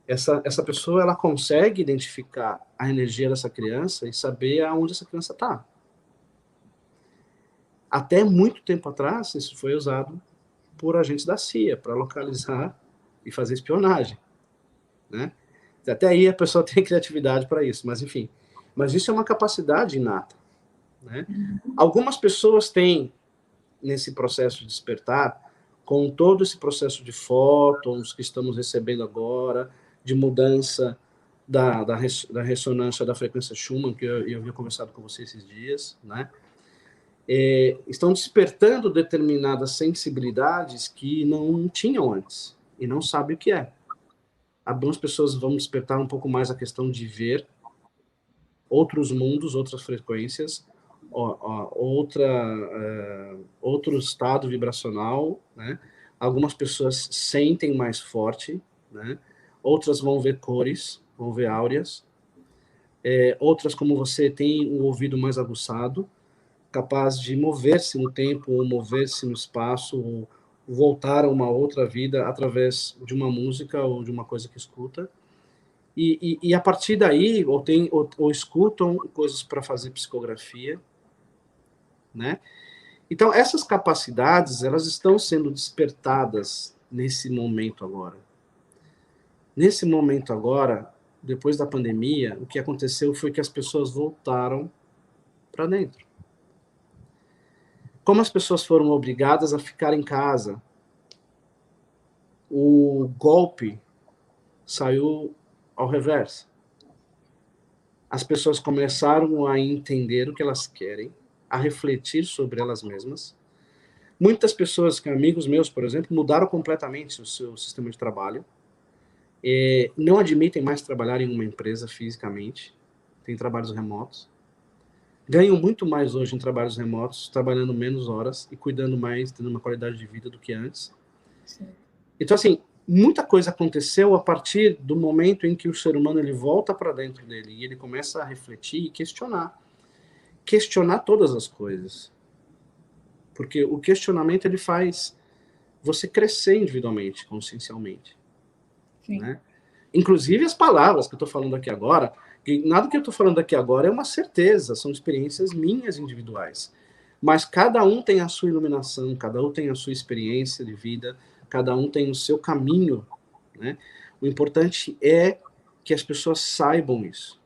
Essa pessoa, ela consegue identificar a energia dessa criança e saber aonde essa criança está. Até muito tempo atrás, isso foi usado por agentes da CIA para localizar e fazer espionagem, né? Até aí a pessoa tem criatividade para isso, mas enfim. Mas isso é uma capacidade inata, né? Algumas pessoas têm, nesse processo de despertar, com todo esse processo de fótons que estamos recebendo agora, de mudança da ressonância da frequência Schumann, que eu havia conversado com você esses dias, né? Estão despertando determinadas sensibilidades que não tinham antes, e não sabem o que é. Algumas pessoas vão despertar um pouco mais a questão de ver outros mundos, outras frequências, outro estado vibracional, né? Algumas pessoas sentem mais forte, né? Outras vão ver cores, vão ver áureas. Outras, como você, tem um ouvido mais aguçado, capaz de mover-se no tempo, ou mover-se no espaço, voltar a uma outra vida através de uma música ou de uma coisa que escuta. E a partir daí, ou escutam coisas para fazer psicografia, né? Então, essas capacidades, elas estão sendo despertadas nesse momento agora. Nesse momento agora, depois da pandemia, o que aconteceu foi que as pessoas voltaram para dentro. Como as pessoas foram obrigadas a ficar em casa, o golpe saiu ao reverso. As pessoas começaram a entender o que elas querem, a refletir sobre elas mesmas. Muitas pessoas, amigos meus, por exemplo, mudaram completamente o seu sistema de trabalho. Não admitem mais trabalhar em uma empresa fisicamente. Tem trabalhos remotos. Ganham muito mais hoje em trabalhos remotos, trabalhando menos horas e cuidando mais, tendo uma qualidade de vida do que antes. Sim. Então, assim, muita coisa aconteceu a partir do momento em que o ser humano ele volta para dentro dele e ele começa a refletir e questionar. Questionar todas as coisas. Porque o questionamento ele faz você crescer individualmente, consciencialmente. Né? Inclusive as palavras que eu estou falando aqui agora, nada que eu estou falando aqui agora é uma certeza, são experiências minhas individuais. Mas cada um tem a sua iluminação, cada um tem a sua experiência de vida, cada um tem o seu caminho. Né? O importante é que as pessoas saibam isso.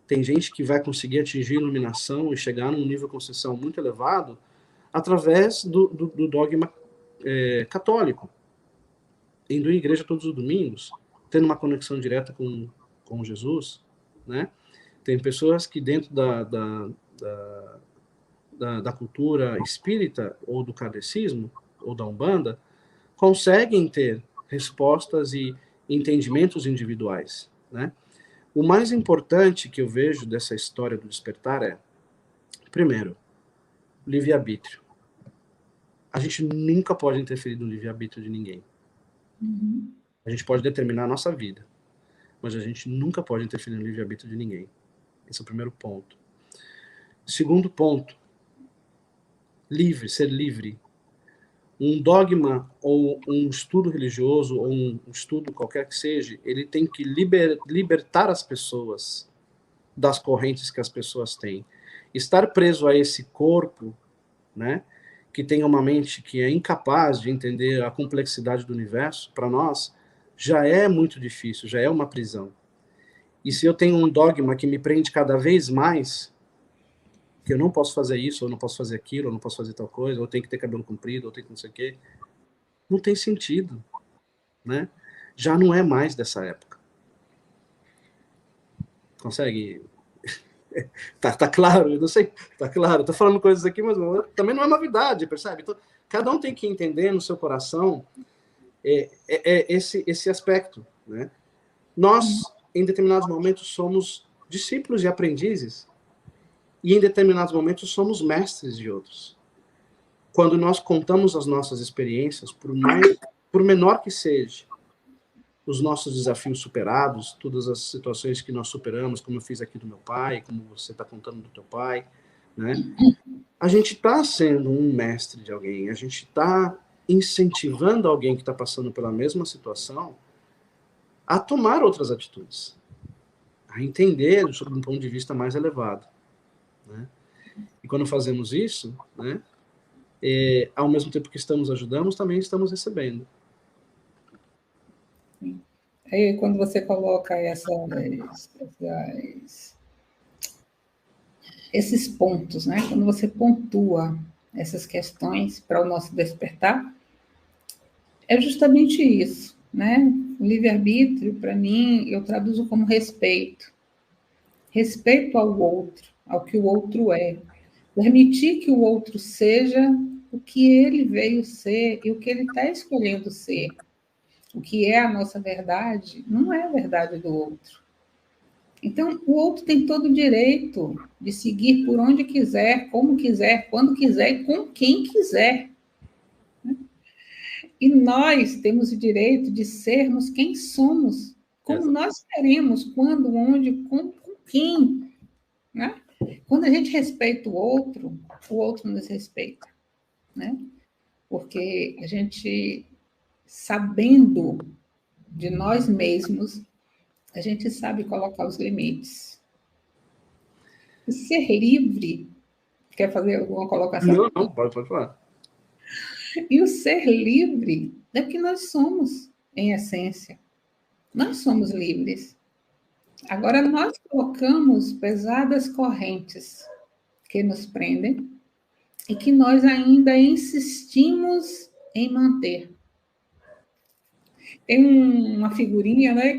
Tem gente que vai conseguir atingir iluminação e chegar num nível consciencial muito elevado através do dogma católico, indo à igreja todos os domingos, tendo uma conexão direta com Jesus, né? Tem pessoas que dentro da cultura espírita ou do kardecismo ou da Umbanda conseguem ter respostas e entendimentos individuais, né? O mais importante que eu vejo dessa história do despertar é, primeiro, livre-arbítrio. A gente nunca pode interferir no livre-arbítrio de ninguém. Uhum. A gente pode determinar a nossa vida, mas a gente nunca pode interferir no livre-arbítrio de ninguém. Esse é o primeiro ponto. Segundo ponto, ser livre. Um dogma ou um estudo religioso ou um estudo qualquer que seja, ele tem que libertar as pessoas das correntes que as pessoas têm. Estar preso a esse corpo, né, que tem uma mente que é incapaz de entender a complexidade do universo, para nós, já é muito difícil, já é uma prisão. E se eu tenho um dogma que me prende cada vez mais, que eu não posso fazer isso, ou não posso fazer aquilo, ou não posso fazer tal coisa, ou tenho que ter cabelo comprido, ou tenho que não sei o quê, não tem sentido, né? Já não é mais dessa época. Consegue? Tá claro? Eu não sei. Tá claro. Tô falando coisas aqui, mas também não é novidade, percebe? Então, cada um tem que entender no seu coração esse aspecto, né? Nós, em determinados momentos, somos discípulos e aprendizes, e em determinados momentos somos mestres de outros. Quando nós contamos as nossas experiências, por menor que seja, os nossos desafios superados, todas as situações que nós superamos, como eu fiz aqui do meu pai, como você está contando do teu pai, né? A gente está sendo um mestre de alguém, a gente está incentivando alguém que está passando pela mesma situação a tomar outras atitudes, a entender sobre um ponto de vista mais elevado, né? E quando fazemos isso, né, ao mesmo tempo que estamos ajudando, também estamos recebendo.
Aí, quando você coloca esses pontos, né? Quando você pontua essas questões para o nosso despertar, é justamente isso, né? O livre-arbítrio, para mim, eu traduzo como respeito. Respeito ao outro, ao que o outro é. Permitir que o outro seja o que ele veio ser e o que ele está escolhendo ser. O que é a nossa verdade não é a verdade do outro. Então, o outro tem todo o direito de seguir por onde quiser, como quiser, quando quiser e com quem quiser. E nós temos o direito de sermos quem somos, como nós queremos, quando, onde, com quem. Né? Quando a gente respeita o outro nos respeita. Né? porque a gente, sabendo de nós mesmos, a gente sabe colocar os limites. E ser livre, quer fazer alguma colocação?
Não, pode falar.
E o ser livre é que nós somos, em essência. Nós somos livres. Agora, nós colocamos pesadas correntes que nos prendem e que nós ainda insistimos em manter. Tem uma figurinha, né,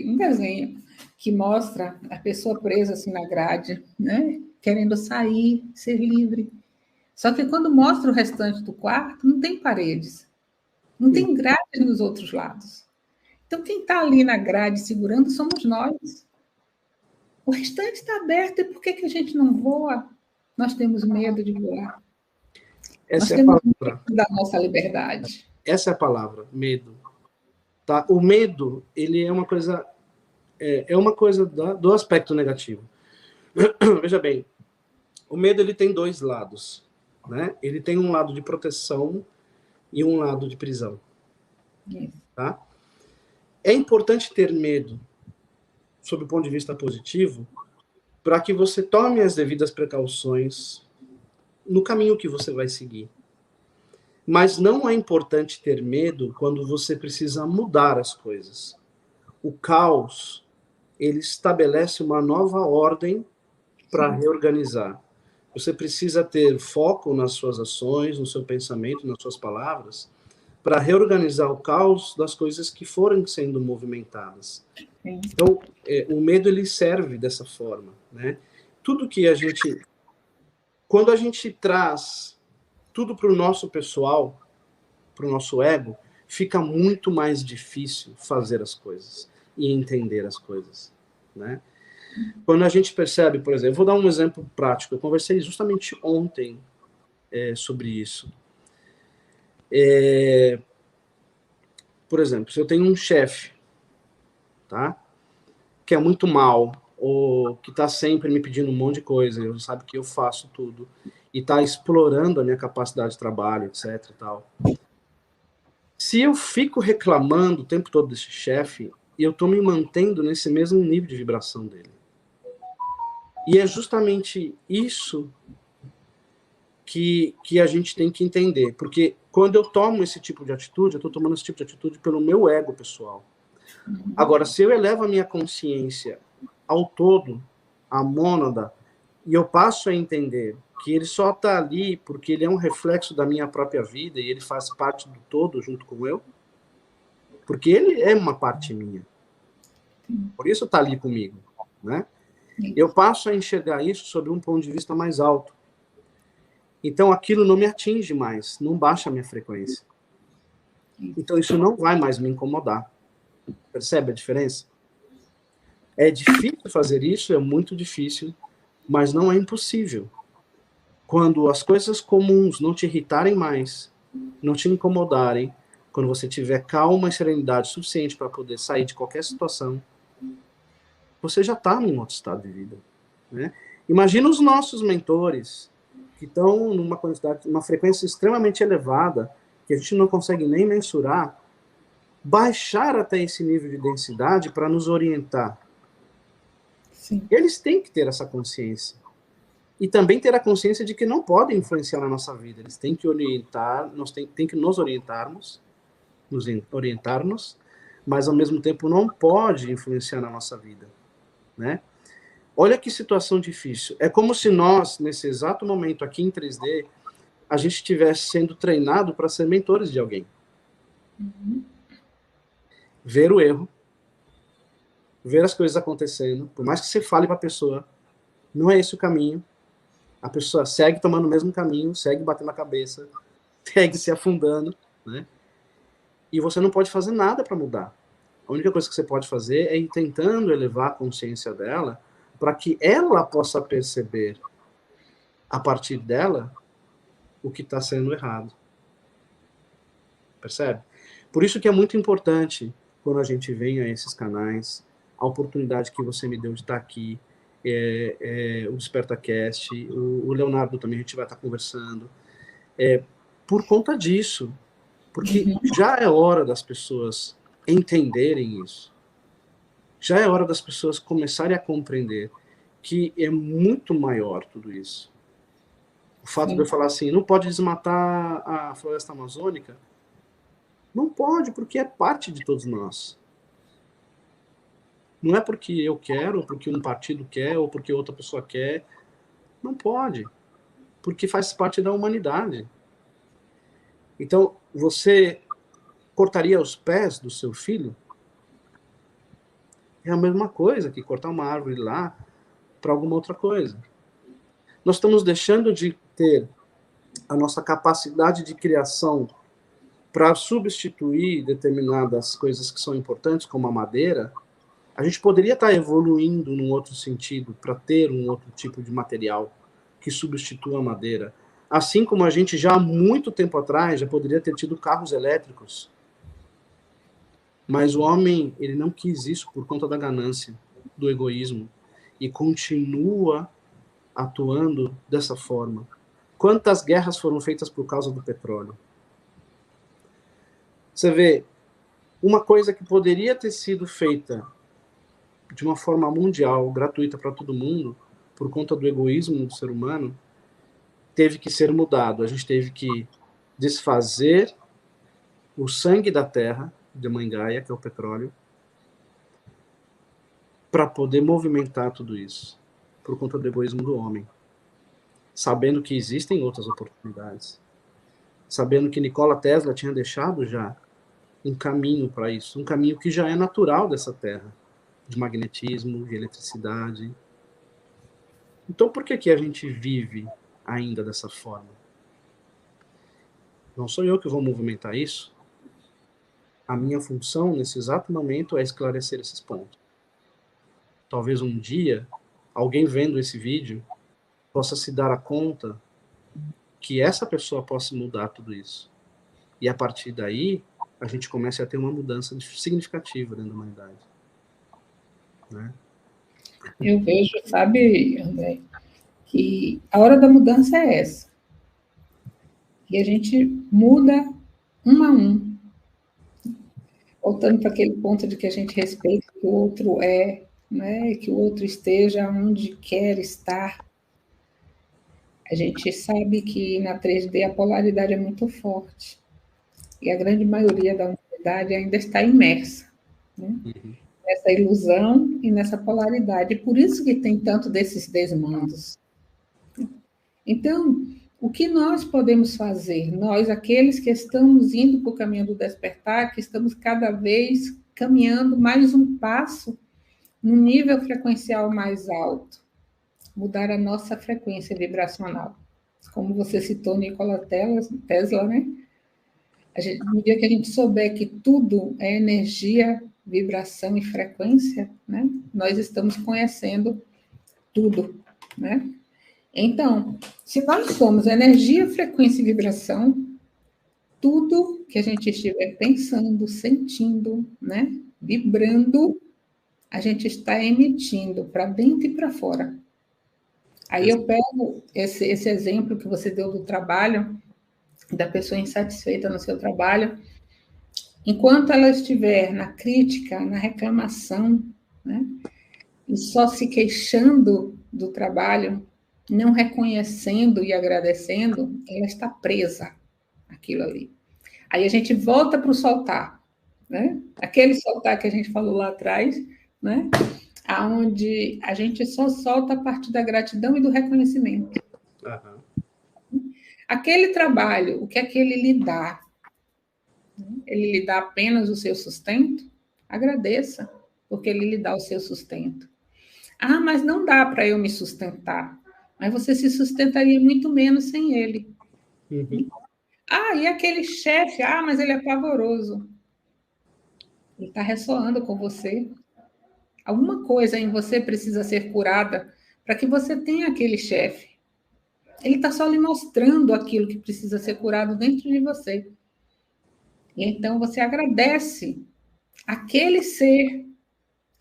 um desenho, que mostra a pessoa presa assim na grade, né, querendo sair, ser livre. Só que quando mostra o restante do quarto, não tem paredes, não tem grades nos outros lados. Então, quem está ali na grade segurando somos nós. O restante está aberto, e por que a gente não voa? Nós temos medo de voar. Nós
Essa é a
temos
palavra.
medo da nossa liberdade.
Essa é a palavra, medo. Tá? O medo, ele é uma coisa do aspecto negativo. Veja bem, o medo ele tem dois lados, né? Ele tem um lado de proteção e um lado de prisão. Tá? É importante ter medo, sob o ponto de vista positivo, para que você tome as devidas precauções no caminho que você vai seguir. Mas não é importante ter medo quando você precisa mudar as coisas. O caos, ele estabelece uma nova ordem para reorganizar. Você precisa ter foco nas suas ações, no seu pensamento, nas suas palavras, para reorganizar o caos das coisas que forem sendo movimentadas. Sim. Então, o medo ele serve dessa forma, né? Tudo que quando a gente traz tudo para o nosso pessoal, para o nosso ego, fica muito mais difícil fazer as coisas e entender as coisas, né? Quando a gente percebe, por exemplo, vou dar um exemplo prático, eu conversei justamente ontem sobre isso. Por exemplo, se eu tenho um chefe, tá, que é muito mal, ou que está sempre me pedindo um monte de coisa, eu sabe que eu faço tudo, e está explorando a minha capacidade de trabalho, etc. E tal. Se eu fico reclamando o tempo todo desse chefe, eu estou me mantendo nesse mesmo nível de vibração dele. E é justamente isso que a gente tem que entender. Porque quando eu tomo esse tipo de atitude, eu estou tomando esse tipo de atitude pelo meu ego pessoal. Agora, se eu elevo a minha consciência ao todo, à mônada, e eu passo a entender que ele só está ali porque ele é um reflexo da minha própria vida e ele faz parte do todo junto com eu, porque ele é uma parte minha. Por isso está ali comigo, né? Eu passo a enxergar isso sob um ponto de vista mais alto. Então, aquilo não me atinge mais, não baixa a minha frequência. Então, isso não vai mais me incomodar. Percebe a diferença? É difícil fazer isso, é muito difícil, mas não é impossível. Quando as coisas comuns não te irritarem mais, não te incomodarem, quando você tiver calma e serenidade suficiente para poder sair de qualquer situação, você já está num outro estado de vida, né? Imagina os nossos mentores, que estão numa frequência extremamente elevada, que a gente não consegue nem mensurar, baixar até esse nível de densidade para nos orientar. Sim. Eles têm que ter essa consciência. E também ter a consciência de que não podem influenciar na nossa vida. Eles têm que orientar, têm que nos orientar-nos, mas ao mesmo tempo não pode influenciar na nossa vida, né? Olha que situação difícil. É como se nós, nesse exato momento aqui em 3D, a gente estivesse sendo treinado para ser mentores de alguém. Uhum. Ver o erro, ver as coisas acontecendo, por mais que você fale para a pessoa, não é esse o caminho, a pessoa segue tomando o mesmo caminho, segue batendo a cabeça, segue se afundando, né? E você não pode fazer nada para mudar. A única coisa que você pode fazer é ir tentando elevar a consciência dela para que ela possa perceber, a partir dela, o que está sendo errado. Percebe? Por isso que é muito importante, quando a gente vem a esses canais, a oportunidade que você me deu de estar aqui, o DespertaCast, o Leonardo também, a gente vai estar conversando, por conta disso. Porque já é hora das pessoas entenderem isso. Já é hora das pessoas começarem a compreender que é muito maior tudo isso. O fato de eu falar assim, não pode desmatar a floresta amazônica, não pode, porque é parte de todos nós. Não é porque eu quero, ou porque um partido quer, ou porque outra pessoa quer. Não pode, porque faz parte da humanidade. Então, você cortaria os pés do seu filho? É a mesma coisa que cortar uma árvore lá para alguma outra coisa. Nós estamos deixando de ter a nossa capacidade de criação para substituir determinadas coisas que são importantes, como a madeira. A gente poderia estar evoluindo num outro sentido para ter um outro tipo de material que substitua a madeira. Assim como a gente já há muito tempo atrás já poderia ter tido carros elétricos. Mas o homem, ele não quis isso por conta da ganância, do egoísmo, e continua atuando dessa forma. Quantas guerras foram feitas por causa do petróleo? Você vê, uma coisa que poderia ter sido feita de uma forma mundial, gratuita para todo mundo, por conta do egoísmo do ser humano, teve que ser mudado. A gente teve que desfazer o sangue da terra, de Mãe Gaia, que é o petróleo, para poder movimentar tudo isso, por conta do egoísmo do homem. Sabendo que existem outras oportunidades. Sabendo que Nikola Tesla tinha deixado já um caminho para isso, um caminho que já é natural dessa terra, de magnetismo, de eletricidade. Então, por que a gente vive ainda dessa forma? Não sou eu que vou movimentar isso. A minha função, nesse exato momento, é esclarecer esses pontos. Talvez um dia, alguém vendo esse vídeo, possa se dar a conta que essa pessoa possa mudar tudo isso. E a partir daí, a gente comece a ter uma mudança significativa dentro da humanidade. Né?
Eu vejo, sabe, André, que a hora da mudança é essa. E a gente muda um a um. Voltando para aquele ponto de que a gente respeita o que o outro é, né? Que o outro esteja onde quer estar. A gente sabe que na 3D a polaridade é muito forte. E a grande maioria da humanidade ainda está imersa, né? Nessa ilusão e nessa polaridade. Por isso que tem tanto desses desmandos. Então, o que nós podemos fazer? Nós, aqueles que estamos indo para o caminho do despertar, que estamos cada vez caminhando mais um passo no nível frequencial mais alto, mudar a nossa frequência vibracional. Como você citou Nikola Tesla, né? No dia que a gente souber que tudo é energia, vibração e frequência, né? Nós estamos conhecendo tudo, né? Então, se nós somos energia, frequência e vibração, tudo que a gente estiver pensando, sentindo, né, vibrando, a gente está emitindo para dentro e para fora. Aí eu pego esse exemplo que você deu do trabalho, da pessoa insatisfeita no seu trabalho, enquanto ela estiver na crítica, na reclamação, né, e só se queixando do trabalho, não reconhecendo e agradecendo, ela está presa àquilo ali. Aí a gente volta para o soltar, né? Aquele soltar que a gente falou lá atrás, né? Onde a gente só solta a partir da gratidão e do reconhecimento. Aquele trabalho, o que é que ele lhe dá? Ele lhe dá apenas o seu sustento? Agradeça, porque ele lhe dá o seu sustento. Ah, mas não dá para eu me sustentar. Mas você se sustentaria muito menos sem ele. Ah, e aquele chefe? Ah, mas ele é pavoroso. Ele está ressoando com você. Alguma coisa em você precisa ser curada para que você tenha aquele chefe. Ele está só lhe mostrando aquilo que precisa ser curado dentro de você. E então você agradece aquele ser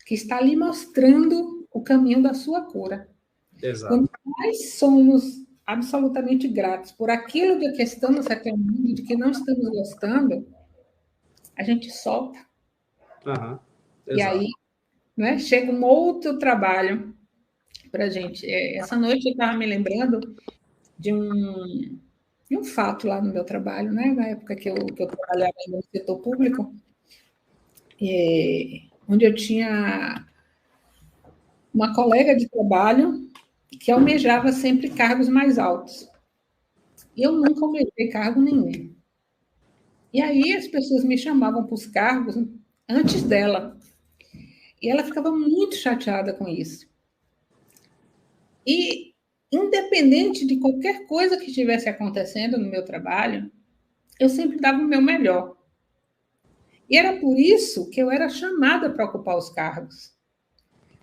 que está lhe mostrando o caminho da sua cura.
Exato.
Quando nós somos absolutamente gratos por aquilo de que estamos reclamando, de que não estamos gostando, a gente solta.
Aham,
E
exato.
aí, né, chega um outro trabalho para a gente. Essa noite eu estava me lembrando de um fato lá no meu trabalho, né, na época que eu trabalhava no setor público, onde eu tinha uma colega de trabalho que almejava sempre cargos mais altos. E eu nunca almejei cargo nenhum. E aí as pessoas me chamavam para os cargos antes dela. E ela ficava muito chateada com isso. E, independente de qualquer coisa que estivesse acontecendo no meu trabalho, eu sempre dava o meu melhor. E era por isso que eu era chamada para ocupar os cargos.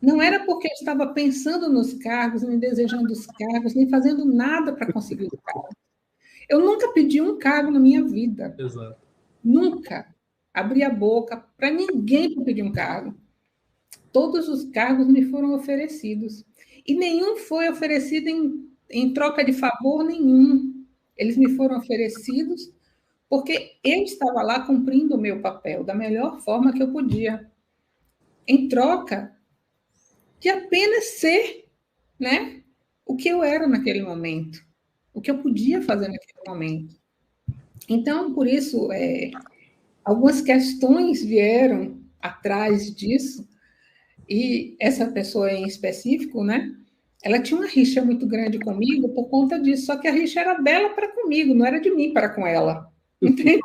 Não era porque eu estava pensando nos cargos, nem desejando os cargos, nem fazendo nada para conseguir os cargos. Eu nunca pedi um cargo na minha vida.
Exato.
Nunca abri a boca para ninguém para pedir um cargo. Todos os cargos me foram oferecidos. E nenhum foi oferecido em troca de favor nenhum. Eles me foram oferecidos porque eu estava lá cumprindo o meu papel da melhor forma que eu podia, em troca de apenas ser, né, o que eu era naquele momento, o que eu podia fazer naquele momento. Então, por isso, algumas questões vieram atrás disso, e essa pessoa em específico, né, ela tinha uma rixa muito grande comigo por conta disso, só que a rixa era dela para comigo, não era de mim para com ela. Entende?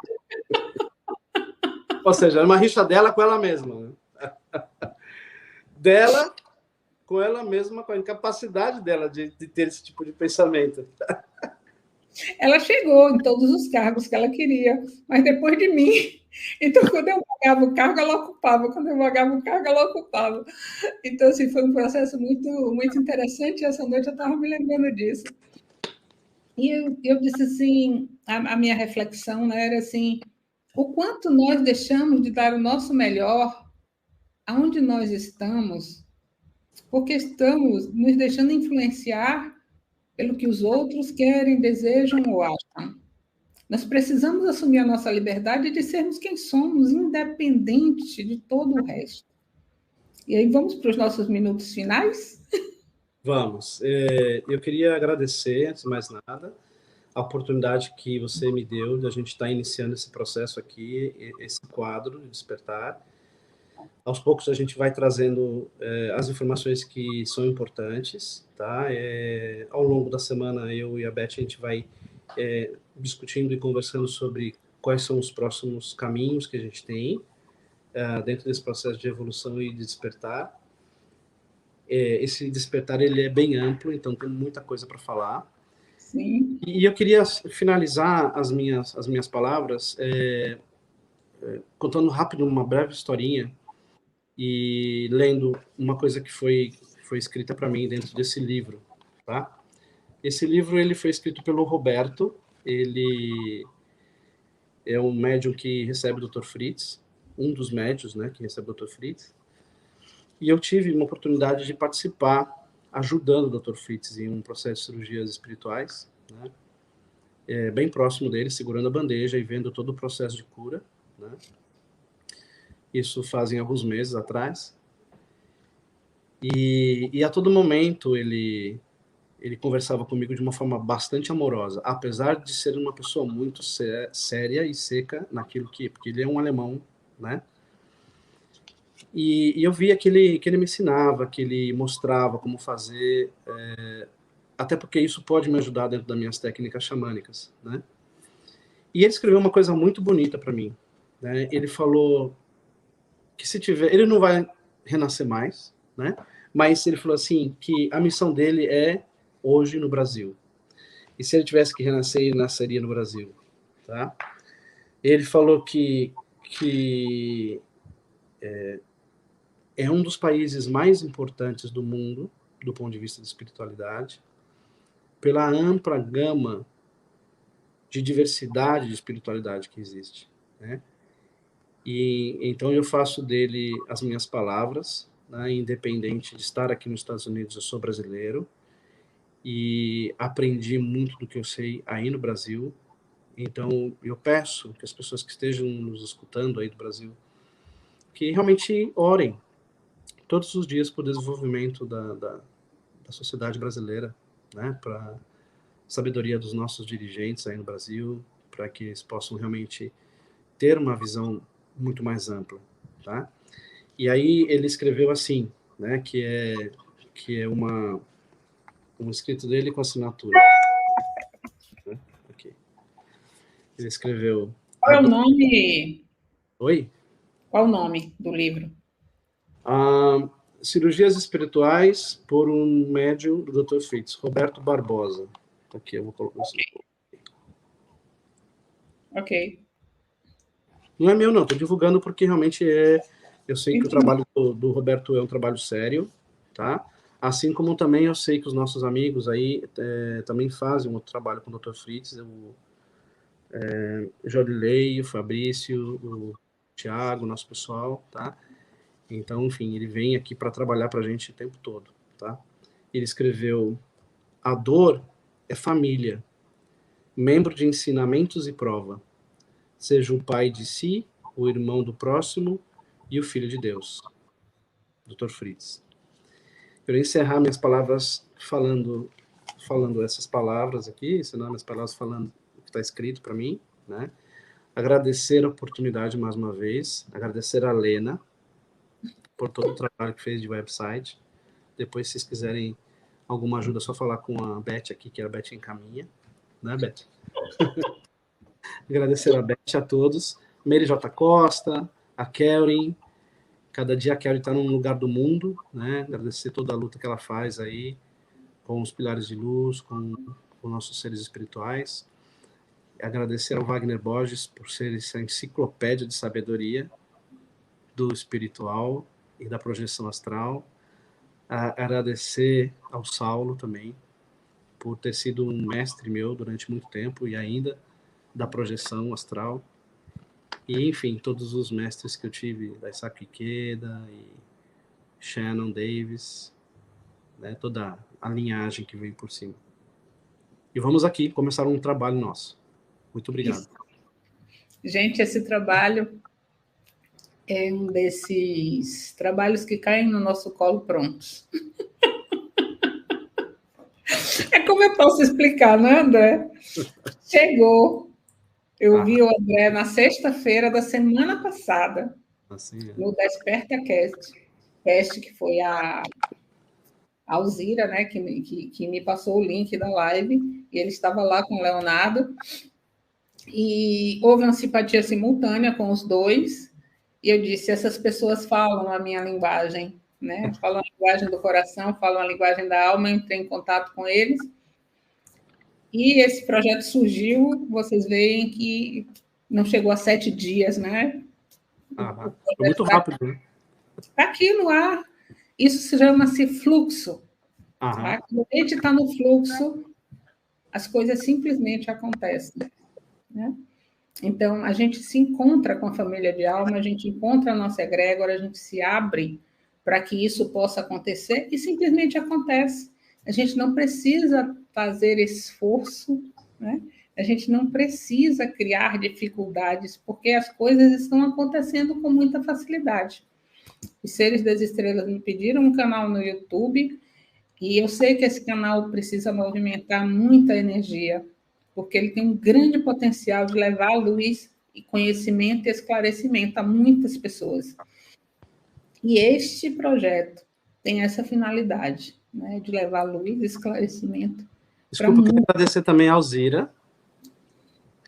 Ou seja, era uma rixa dela com ela mesma. Né? Dela com ela mesma, com a incapacidade dela de ter esse tipo de pensamento.
Ela chegou em todos os cargos que ela queria, mas depois de mim. Então, quando eu pagava o cargo, ela ocupava. Quando eu pagava o cargo, ela ocupava. Então, assim, foi um processo muito, muito interessante. Essa noite eu estava me lembrando disso. E eu disse assim, a minha reflexão, né, era assim, o quanto nós deixamos de dar o nosso melhor aonde nós estamos, porque estamos nos deixando influenciar pelo que os outros querem, desejam ou acham. Nós precisamos assumir a nossa liberdade de sermos quem somos, independente de todo o resto. E aí vamos para os nossos minutos finais?
Vamos. Eu queria agradecer, antes de mais nada, a oportunidade que você me deu de a gente estar iniciando esse processo aqui, esse quadro de despertar. Aos poucos a gente vai trazendo as informações que são importantes, tá? Ao longo da semana eu e a Beth a gente vai discutindo e conversando sobre quais são os próximos caminhos que a gente tem dentro desse processo de evolução e de despertar. Esse despertar ele é bem amplo, então tem muita coisa para falar.
Sim.
E eu queria finalizar as minhas palavras contando rápido uma breve historinha e lendo uma coisa que foi escrita para mim dentro desse livro, tá? Esse livro ele foi escrito pelo Roberto, ele é um médium que recebe o Dr. Fritz, um dos médios, né, que recebe o Dr. Fritz, e eu tive uma oportunidade de participar ajudando o Dr. Fritz em um processo de cirurgias espirituais, né, bem próximo dele, segurando a bandeja e vendo todo o processo de cura, né? Isso fazem alguns meses atrás. E a todo momento ele conversava comigo de uma forma bastante amorosa, apesar de ser uma pessoa muito séria e seca naquilo porque ele é um alemão, né? E eu via que ele me ensinava, que ele mostrava como fazer, até porque isso pode me ajudar dentro das minhas técnicas xamânicas, né? E ele escreveu uma coisa muito bonita para mim, né? Ele falou que se tiver, ele não vai renascer mais, né? Mas ele falou assim que a missão dele é hoje no Brasil. E se ele tivesse que renascer, ele nasceria no Brasil, tá? Ele falou que é um dos países mais importantes do mundo do ponto de vista de espiritualidade, pela ampla gama de diversidade de espiritualidade que existe, né? E então eu faço dele as minhas palavras, né? Independente de estar aqui nos Estados Unidos, eu sou brasileiro e aprendi muito do que eu sei aí no Brasil. Então, eu peço que as pessoas que estejam nos escutando aí do Brasil, que realmente orem todos os dias por desenvolvimento da sociedade brasileira, né? Para sabedoria dos nossos dirigentes aí no Brasil, para que eles possam realmente ter uma visão muito mais ampla, tá? E aí ele escreveu assim, né? Que é um escrito dele com assinatura. Né? Aqui. Ele escreveu.
Qual é o nome?
Oi?
Qual o nome do livro?
Cirurgias Espirituais por um Médium do Dr. Fritz, Roberto Barbosa. Aqui, eu vou colocar assim.
Ok.
Não é meu, não, estou divulgando porque realmente eu sei que o trabalho do Roberto é um trabalho sério, tá? Assim como também eu sei que os nossos amigos aí também fazem um outro trabalho com o Dr. Fritz, o Jorilei, o Fabrício, o Thiago, nosso pessoal, tá? Então, enfim, ele vem aqui para trabalhar para a gente o tempo todo, tá? Ele escreveu: a dor é família, membro de ensinamentos e prova. Seja o pai de si, o irmão do próximo e o filho de Deus. Dr. Fritz. Eu vou encerrar minhas palavras falando essas palavras aqui, ensinando minhas palavras falando o que está escrito para mim, né? Agradecer a oportunidade mais uma vez, agradecer a Lena por todo o trabalho que fez de website. Depois, se vocês quiserem alguma ajuda, é só falar com a Beth aqui, que a Beth encaminha, né, Beth? Agradecer a Beth, a todos. Mary J. Costa, a Kelly. Cada dia a Kelly está num lugar do mundo, né? Agradecer toda a luta que ela faz aí com os pilares de luz, com nossos seres espirituais. Agradecer ao Wagner Borges por ser essa enciclopédia de sabedoria do espiritual e da projeção astral. Agradecer ao Saulo também por ter sido um mestre meu durante muito tempo e ainda da projeção astral. E, enfim, todos os mestres que eu tive, da Isaac Ikeda e Shannon Davis, né, toda a linhagem que veio por cima. E vamos aqui começar um trabalho nosso. Muito obrigado.
Isso. Gente, esse trabalho é um desses trabalhos que caem no nosso colo prontos. É como eu posso explicar, né, André? Chegou. Eu vi o André na sexta-feira da semana passada,
assim,
no Desperta Cast, que foi a Alzira, né, que me passou o link da live, e ele estava lá com o Leonardo, e houve uma simpatia simultânea com os dois, e eu disse, essas pessoas falam a minha linguagem, né, falam a linguagem do coração, falam a linguagem da alma, eu entrei em contato com eles, e esse projeto surgiu, vocês veem que não chegou a 7 dias, né?
Foi muito rápido, né?
Está aqui no ar. Isso chama-se fluxo. Tá? Quando a gente está no fluxo, as coisas simplesmente acontecem. Né? Então, a gente se encontra com a família de alma, a gente encontra a nossa egrégora, a gente se abre para que isso possa acontecer e simplesmente acontece. A gente não precisa fazer esforço, né? A gente não precisa criar dificuldades, porque as coisas estão acontecendo com muita facilidade. Os Seres das Estrelas me pediram um canal no YouTube, e eu sei que esse canal precisa movimentar muita energia, porque ele tem um grande potencial de levar luz e conhecimento e esclarecimento a muitas pessoas. E este projeto tem essa finalidade, né, de levar luz e esclarecimento.
Desculpa, eu quero agradecer também a Alzira,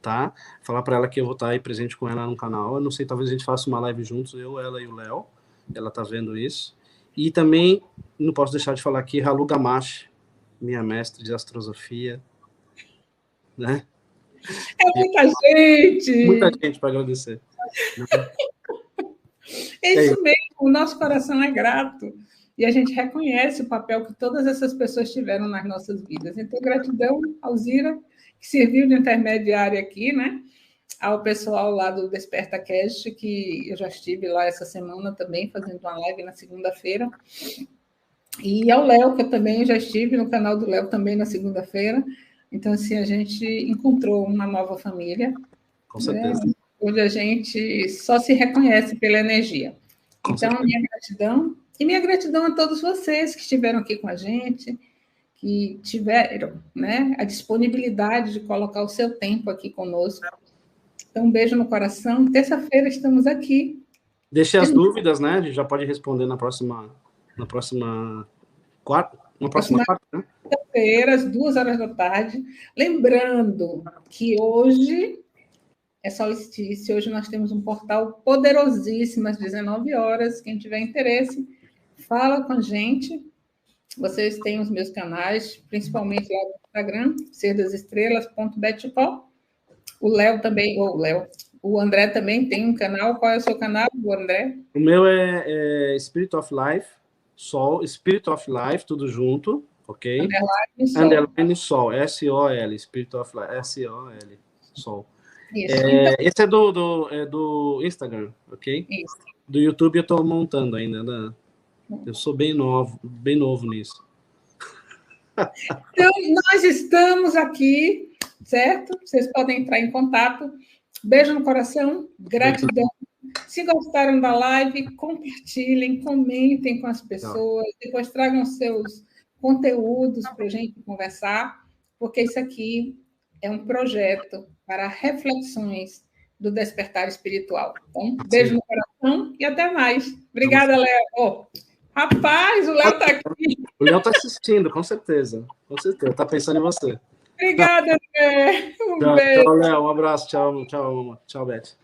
tá? Falar para ela que eu vou estar aí presente com ela no canal. Eu não sei, talvez a gente faça uma live juntos, eu, ela e o Léo. Ela tá vendo isso. E também, não posso deixar de falar aqui, Ralu Gamache, minha mestre de astrosofia, né?
É muita gente!
Muita gente para agradecer.
É isso mesmo, o nosso coração é grato. E a gente reconhece o papel que todas essas pessoas tiveram nas nossas vidas. Então, gratidão, Alzira, que serviu de intermediária aqui, né? Ao pessoal lá do Desperta Cast, que eu já estive lá essa semana também, fazendo uma live na segunda-feira. E ao Léo, que eu também já estive no canal do Léo também na segunda-feira. Então, assim, a gente encontrou uma nova família,
Com
né?
certeza.
Onde a gente só se reconhece pela energia.
Com
Então,
certeza.
minha gratidão a todos vocês que estiveram aqui com a gente, que tiveram, né, a disponibilidade de colocar o seu tempo aqui conosco. Então, um beijo no coração. Terça-feira estamos aqui.
Deixe as dúvidas, né? A gente já pode responder na próxima quarta, né?
Terça-feira, às 2 horas da tarde. Lembrando que hoje é solstício, hoje nós temos um portal poderosíssimo às 19 horas. Quem tiver interesse, fala com a gente. Vocês têm os meus canais, principalmente lá no Instagram, serdasestrelas.betcol. O Léo também, o André também tem um canal. Qual é o seu canal, o André?
O meu é Spirit of Life, Sol, Spirit of Life, tudo junto, ok? Underline Sol, S-O-L, Spirit of Life, S-O-L, Sol.
Isso. Então,
esse é do Instagram, ok?
Isso.
Do YouTube eu estou montando ainda, né? Eu sou bem novo nisso.
Então, nós estamos aqui, certo? Vocês podem entrar em contato. Beijo no coração, gratidão. Se gostaram da live, compartilhem, comentem com as pessoas, depois tragam seus conteúdos para a gente conversar, porque isso aqui é um projeto para reflexões do despertar espiritual. Então, beijo no coração e até mais. Obrigada, Léo. Oh, rapaz, o Léo está aqui.
O Léo está assistindo, com certeza. Com certeza, está pensando em você.
Obrigada, André.
Tchau, Léo. Um abraço. Tchau, Beth.